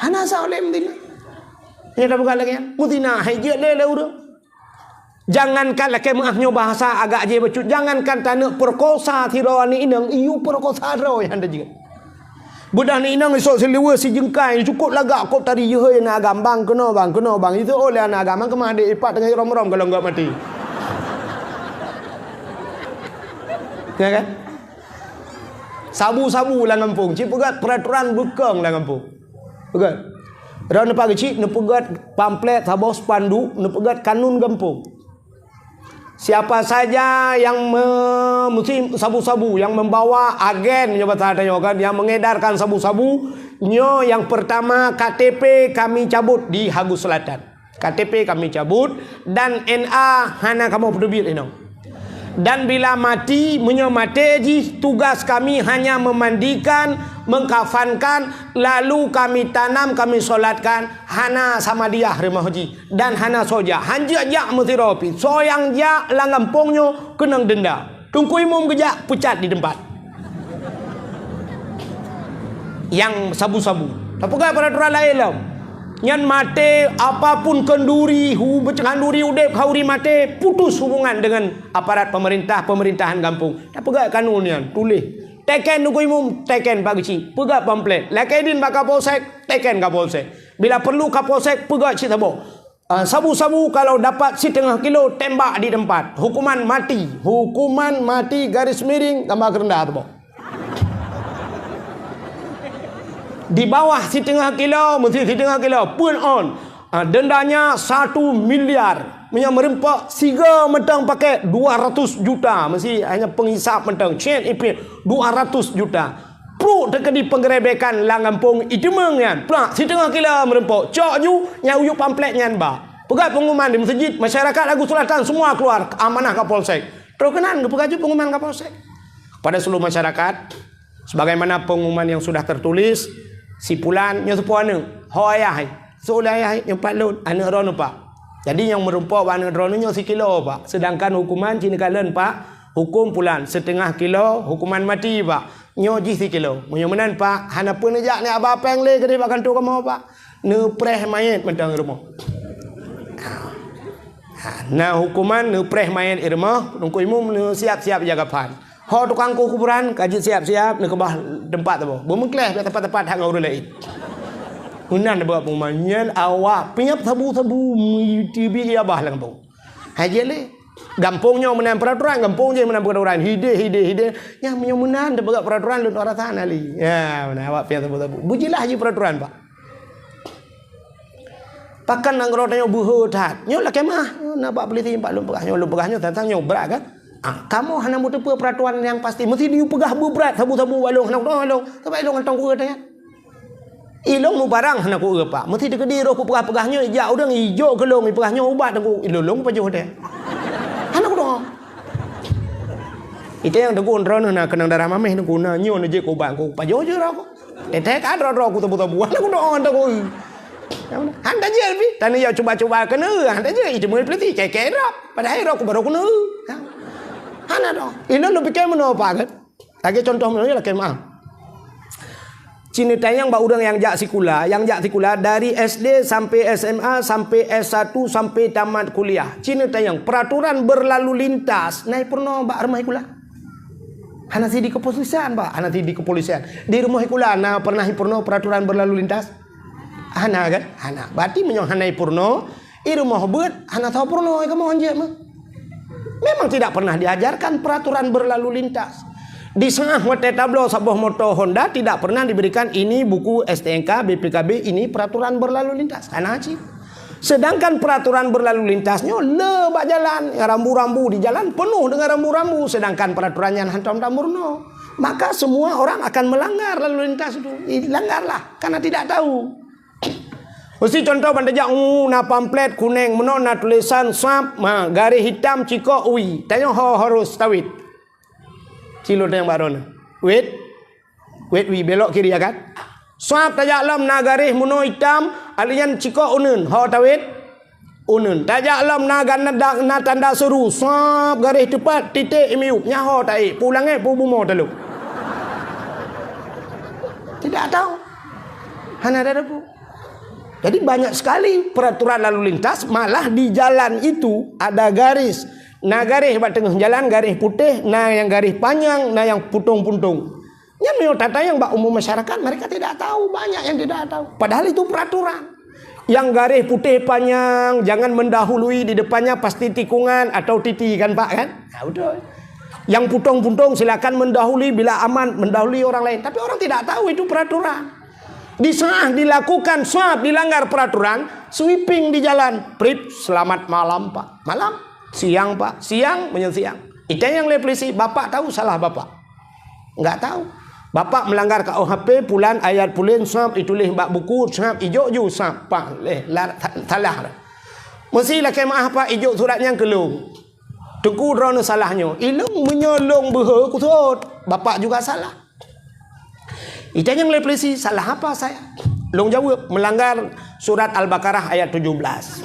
Hana sa oleh Madinah. Ini dah bukan lagi ya. Madinah hijit le udah. Jangankan laki mengahnyo bahasa agak je becut. Jangankan tanah perkosa tiro ni inang iu perkosa ro yang ada juga. Budak ni inang esok selewa si jengkai cukup lagak kau tari ye nak agam bang kena bang itu oleh anak agama kemah ada ipat dengan rom-rom kalau enggak mati. Ya kan? Sabu-sabu lah kampung. Cik pegat peraturan bekang lah kampung. Pegat. Dah nampak kecil, nepegat pamflet, sabos spanduk, nepegat kanun kampung. Siapa saja yang mesti sabu-sabu, yang membawa agen yang mengedarkan sabu-sabu, yang pertama KTP kami cabut di Hagus Selatan. KTP kami cabut dan NA hana kamu pedubit ini. Dan bila mati, menyemati tugas kami hanya memandikan, mengkafankan, lalu kami tanam, kami solatkan, hana sama dia rumah haji dan hana soja. Hanja jak mesti ropi. Soyang jak langampungnya kena denda. Tungku imum kejak pucat di tempat. Yang sabu-sabu. Apakah peraturan lain lah? Nyan mate apapun kenduri kenduri udep hauri mate putus hubungan dengan aparat pemerintahan kampung. Tak pegak kanun yan tulis teken nunggu imum teken bagi ci pegak pamflet lakedin bak kapolsek teken kapolsek bila perlu kapolsek pegak ci tabo sabu-sabu kalau dapat 1/2 kilo tembak di tempat hukuman mati garis miring tambah rendah tabo. Di bawah 1/2 kilo, mesti 1/2 kilo, pun on. Dendanya 1 miliar. Merempak 3 mentang pakai 200 juta. Mesti hanya penghisap mentang. Chain ipin 200 juta. Pro terkedi penggerebekan langampung itu mengan. Plak 1/2 kilo merempak. Cok ju, nyau pamflet nyan ba. Pegat pengumuman di masjid, masyarakat Hagus Selatan semua keluar amanah Kapolsek. Terkenan pegat pengumuman Kapolsek. Pada seluruh masyarakat, sebagaimana pengumuman yang sudah tertulis, si pulan yang sepuana hoyah seolah ayah yang patlut anak ron pak. Jadi yang merumpak anak ron nya 1 kilo pak. Sedangkan hukuman cina kalen pak, hukum pulan 1/2 kilo, hukuman mati pak. Nyo ji 1 kilo. Menyemenan pak, hana pun ajak ni abah peng le kedai makan tu kamu pak. Ne preh mayat mentang rumah. Nah hukuman ne preh mayat rumah, nungku imum ne siap-siap jaga pan. Ho tukang kuburan kaji siap-siap nak kebah tempat tu. Bermengkleh tempat-tempat hak orang lain. Hunan buat pengumuman awak piap sabu-sabu TV abah lang bau. Haje le. Gampungnya menan peraturan, gampung je menan peraturan. Hide. Nya menan de buat peraturan lu orang sana li. Ya, mana awak piap sabu-sabu. Bujilah je peraturan pak. Pakan nang rodanya buho tat. Nyo lah kemah. Nak buat beli timpak lu pegahnya tentang nyo berat kan? Kamu hanya mutu peraturan yang pasti mesti diu pegah berat sabu-sabu walong nak walong tapi ilong antong ku tanya ilong mu barang hana ku pak mesti dikedi roh ku pegah-pegahnya ja udang ijo kelong pegahnya ubat ku ilong pajuh teh hana ku doh itu yang tegun ron na kenang darah mameh ku na nyo je ku bang ku pajuh je ro ku teh kan ro ku tabu-tabu hana ku doh antong ku handa je bi tani ya cuba-cuba kena handa je itu mul peliti kek ro padahal ro ku baru ku hana dong. Ini lu pikir mana apa kan? Lagi contoh mana lah kemah. Cina tayang ba udang yang jak sekolah dari SD sampai SMA sampai S1 sampai tamat kuliah. Cina tayang peraturan berlalu lintas naik purno ba rumah kuliah. Hana di kepolisian ba, hana di kepolisian. Di rumah kuliah na pernah purno peraturan berlalu lintas. Hana kan? Hana. Berarti menyong hana purno, i rumah beut hana tahu purno kamu anje mah. Memang tidak pernah diajarkan peraturan berlalu lintas. Di setengah hotel tablo sebuah motor Honda tidak pernah diberikan ini buku STNK, BPKB, ini peraturan berlalu lintas. Anaci. Sedangkan peraturan berlalu lintasnya lebak jalan, rambu-rambu di jalan penuh dengan rambu-rambu. Sedangkan peraturannya hantam murno. Maka semua orang akan melanggar lalu lintas itu. Dilanggarlah karena tidak tahu. Mesti contoh bandejak na pamflet kuning meno na tulisan swap garis hitam ciko ui. Tanya harus tawit. Cilo yang barona. Wait wi belok kiri ya kan. Swap tajak lam na garis meno hitam alian ciko unun. Ho tawit unun. Tajak lam na na tanda seru. Swap garis tepat titik imiu. Nyaho tai. Pulangnya pu bumo teluk. Tidak tahu. Hana ada pu. Jadi banyak sekali peraturan lalu lintas, malah di jalan itu ada garis. Nah garis buat tengah jalan, garis putih, nah yang garis panjang, nah yang puntung-puntung. Yang tata yang bak umum masyarakat mereka tidak tahu, banyak yang tidak tahu. Padahal itu peraturan. Yang garis putih panjang jangan mendahului, di depannya pasti tikungan atau titi kan Pak kan? Nah, udah. Yang puntung-puntung silakan mendahului bila aman, mendahului orang lain. Tapi orang tidak tahu itu peraturan. Di saat dilakukan swab dilanggar peraturan, sweeping di jalan, prip selamat malam Pak, malam, siang Pak, siang menyesiang. Itu yang polisi, Bapak tahu salah Bapak? Enggak tahu. Bapak melanggar KUHP, pulan ayat pulen swab ditulis bak buku swab ijo ju swab Pak, salah. Mestilah ke maaf Pak, ijo suratnya kelung. Tengku drone salahnya. Ilung menyolong beha kutut. Bapak juga salah. Itu yang polisi, salah apa saya? Long jawab, melanggar surat Al-Baqarah ayat 17.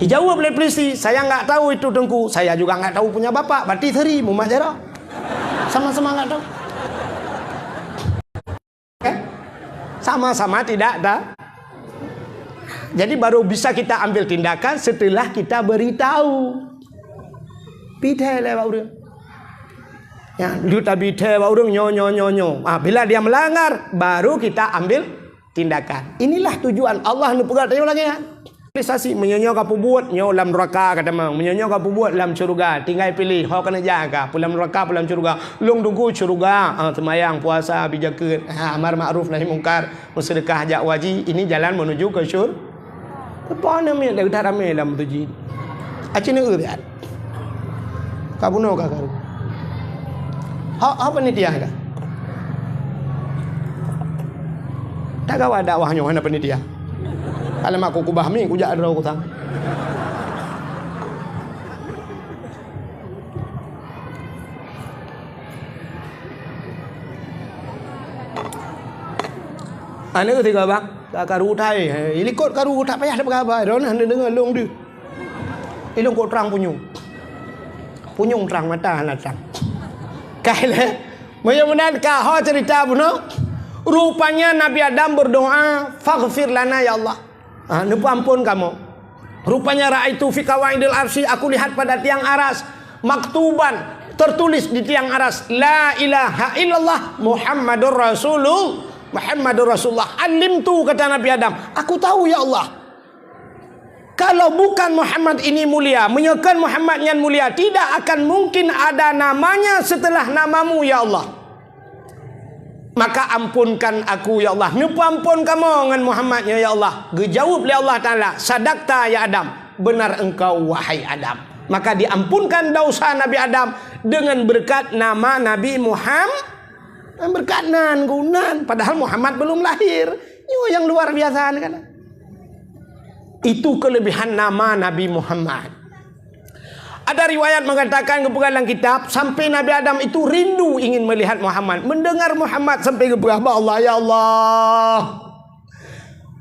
Dijawab oleh polisi, saya nggak tahu itu Tengku. Saya juga nggak tahu punya bapak. Berarti teri, Muhammad Jara. Sama-sama nggak tahu. Sama-sama tidak ada. Jadi baru bisa kita ambil tindakan setelah kita beritahu. Pidai lewat udah. Ya, dia tapi orang nyo. Bila dia melanggar, baru kita ambil tindakan. Inilah tujuan Allah nu pegat tanya lagi ya. Realisasi menyonyo ka buat nyo dalam neraka kata mang, menyonyo ka buat dalam syurga. Tinggal pilih hok kena jaga, dalam neraka dalam syurga. Long tunggu syurga, semayang, puasa, bijakeun, amar ma'ruf nahi mungkar, bersedekah hajat wajib. Ini jalan menuju ke syurga. Apa namanya dah ramai dalam tujuan. Acina uriat. Kabuno ka karu. Apa ni dia kan? Tak kau ada wahnya mana penitia? Kalau aku kubahmi, ku jak ada aku tang. Ane ketiga bang, karu utai, ilikot karu tak payah dapat apa, ron anda dengar long dia. Ilong kau terang punyung terang mata anak terang. Kailah, mudah-mudahan kau cerita bunuh. Rupanya Nabi Adam berdoa, faghfir lana ya Allah. Nupu ampun kamu. Rupanya raaitu fi qawaidil arsy, aku lihat pada tiang aras maktuban, tertulis di tiang aras, la ilaha illallah Muhammadur Rasulullah. Alimtu, kata Nabi Adam, aku tahu ya Allah. Kalau bukan Muhammad ini mulia, menyekan Muhammad yang mulia, tidak akan mungkin ada namanya setelah namamu ya Allah. Maka ampunkan aku ya Allah. Nupu ampun kamu dengan Muhammadnya ya Allah. Dijawab oleh Allah Ta'ala, sadaqta ya Adam, benar engkau wahai Adam. Maka diampunkan dosa Nabi Adam dengan berkat nama Nabi Muhammad. Berkat nan gunan, padahal Muhammad belum lahir. Ini yang luar biasa kan. Itu kelebihan nama Nabi Muhammad. Ada riwayat mengatakan dalam kitab, sampai Nabi Adam itu rindu ingin melihat Muhammad, mendengar Muhammad, sampai keberapa Allah ya Allah.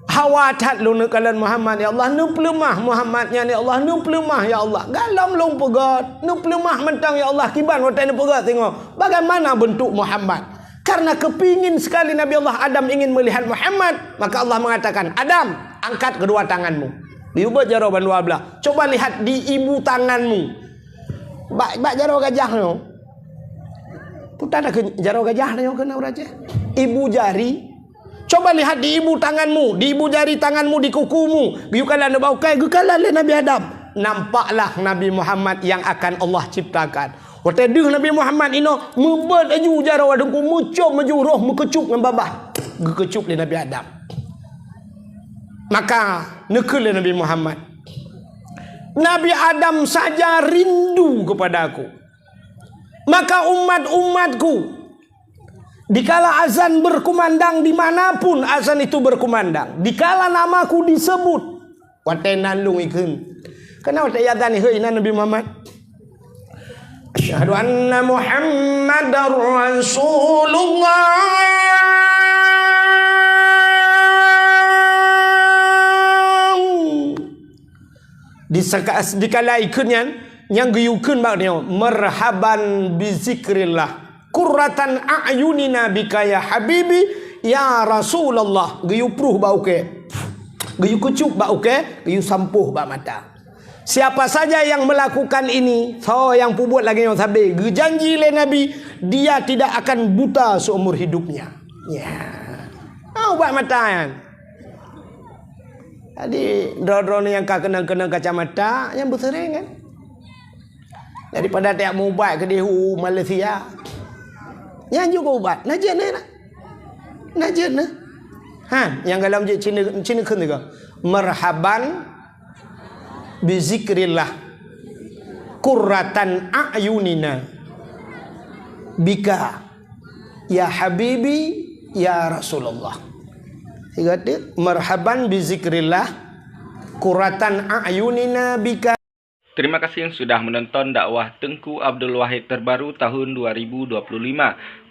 Hawatat lu nekalan Muhammad ya Allah, nu pelemah Muhammadnya ya Allah, nu pelemah ya Allah. Galam long pegat, nu pelemah mentang ya Allah, kiban watai nu pegat tengok. Bagaimana bentuk Muhammad? Karena kepingin sekali Nabi Allah Adam ingin melihat Muhammad, maka Allah mengatakan, Adam, angkat kedua tanganmu. Diubah jawaban dua belah. Coba lihat di ibu tanganmu. Bak jaro gajah no. Putar ada jaro gajah no kena uraje. Ibu jari. Coba lihat di ibu tanganmu, di ibu jari tanganmu, di kukumu. Biukalah bau kai gukalah Nabi Adam. Nampaklah Nabi Muhammad yang akan Allah ciptakan. Waktu deh Nabi Muhammad ino membuat aju jaro adengku mucuk maju roh mengecup dengan babah. Gekecup le Nabi Adam. Maka nekul Nabi Muhammad. Nabi Adam saja rindu kepada aku. Maka umat-umatku, dikala azan berkumandang, dimanapun azan itu berkumandang, dikala namaku disebut, watenan lung ikun. Kenapa tak yazan ni Nabi Muhammad? Asyhadu anna Muhammadar Rasulullah. Dikala ikunnya yang guyukun bagnya marhaban bi zikrillah qurratan a'yunina bika ya habibi ya Rasulullah, geyu pruh bau ke. Geyu kecup bau ke, geyu sampuh bak mata. Siapa saja yang melakukan ini, so yang pubut lagi yang sabi, janji le Nabi, dia tidak akan buta seumur hidupnya. Ya. Oh, bak mata kan. Jadi drone yang kena kacamata yang bersering kan. Daripada tiap mau ubat ke dehu Malaysia. Yang juga ubat. Najat ni nak. Najat ni. Yang dalam Cina kan juga. Marhaban bizikrillah. Qurratan a'yunina. Bika. Ya Habibi. Ya Rasulullah. Tiga dia. Marhaban bizikrillah. Qurratan a'yunina bika. Terima kasih yang sudah menonton dakwah Tengku Abdul Wahid terbaru tahun 2025.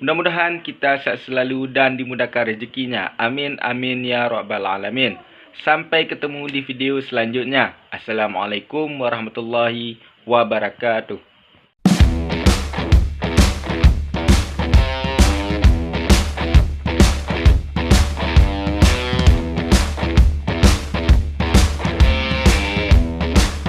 Mudah-mudahan kita sehat selalu dan dimudahkan rezekinya. Amin amin ya rabbal alamin. Sampai ketemu di video selanjutnya. Assalamualaikum warahmatullahi wabarakatuh.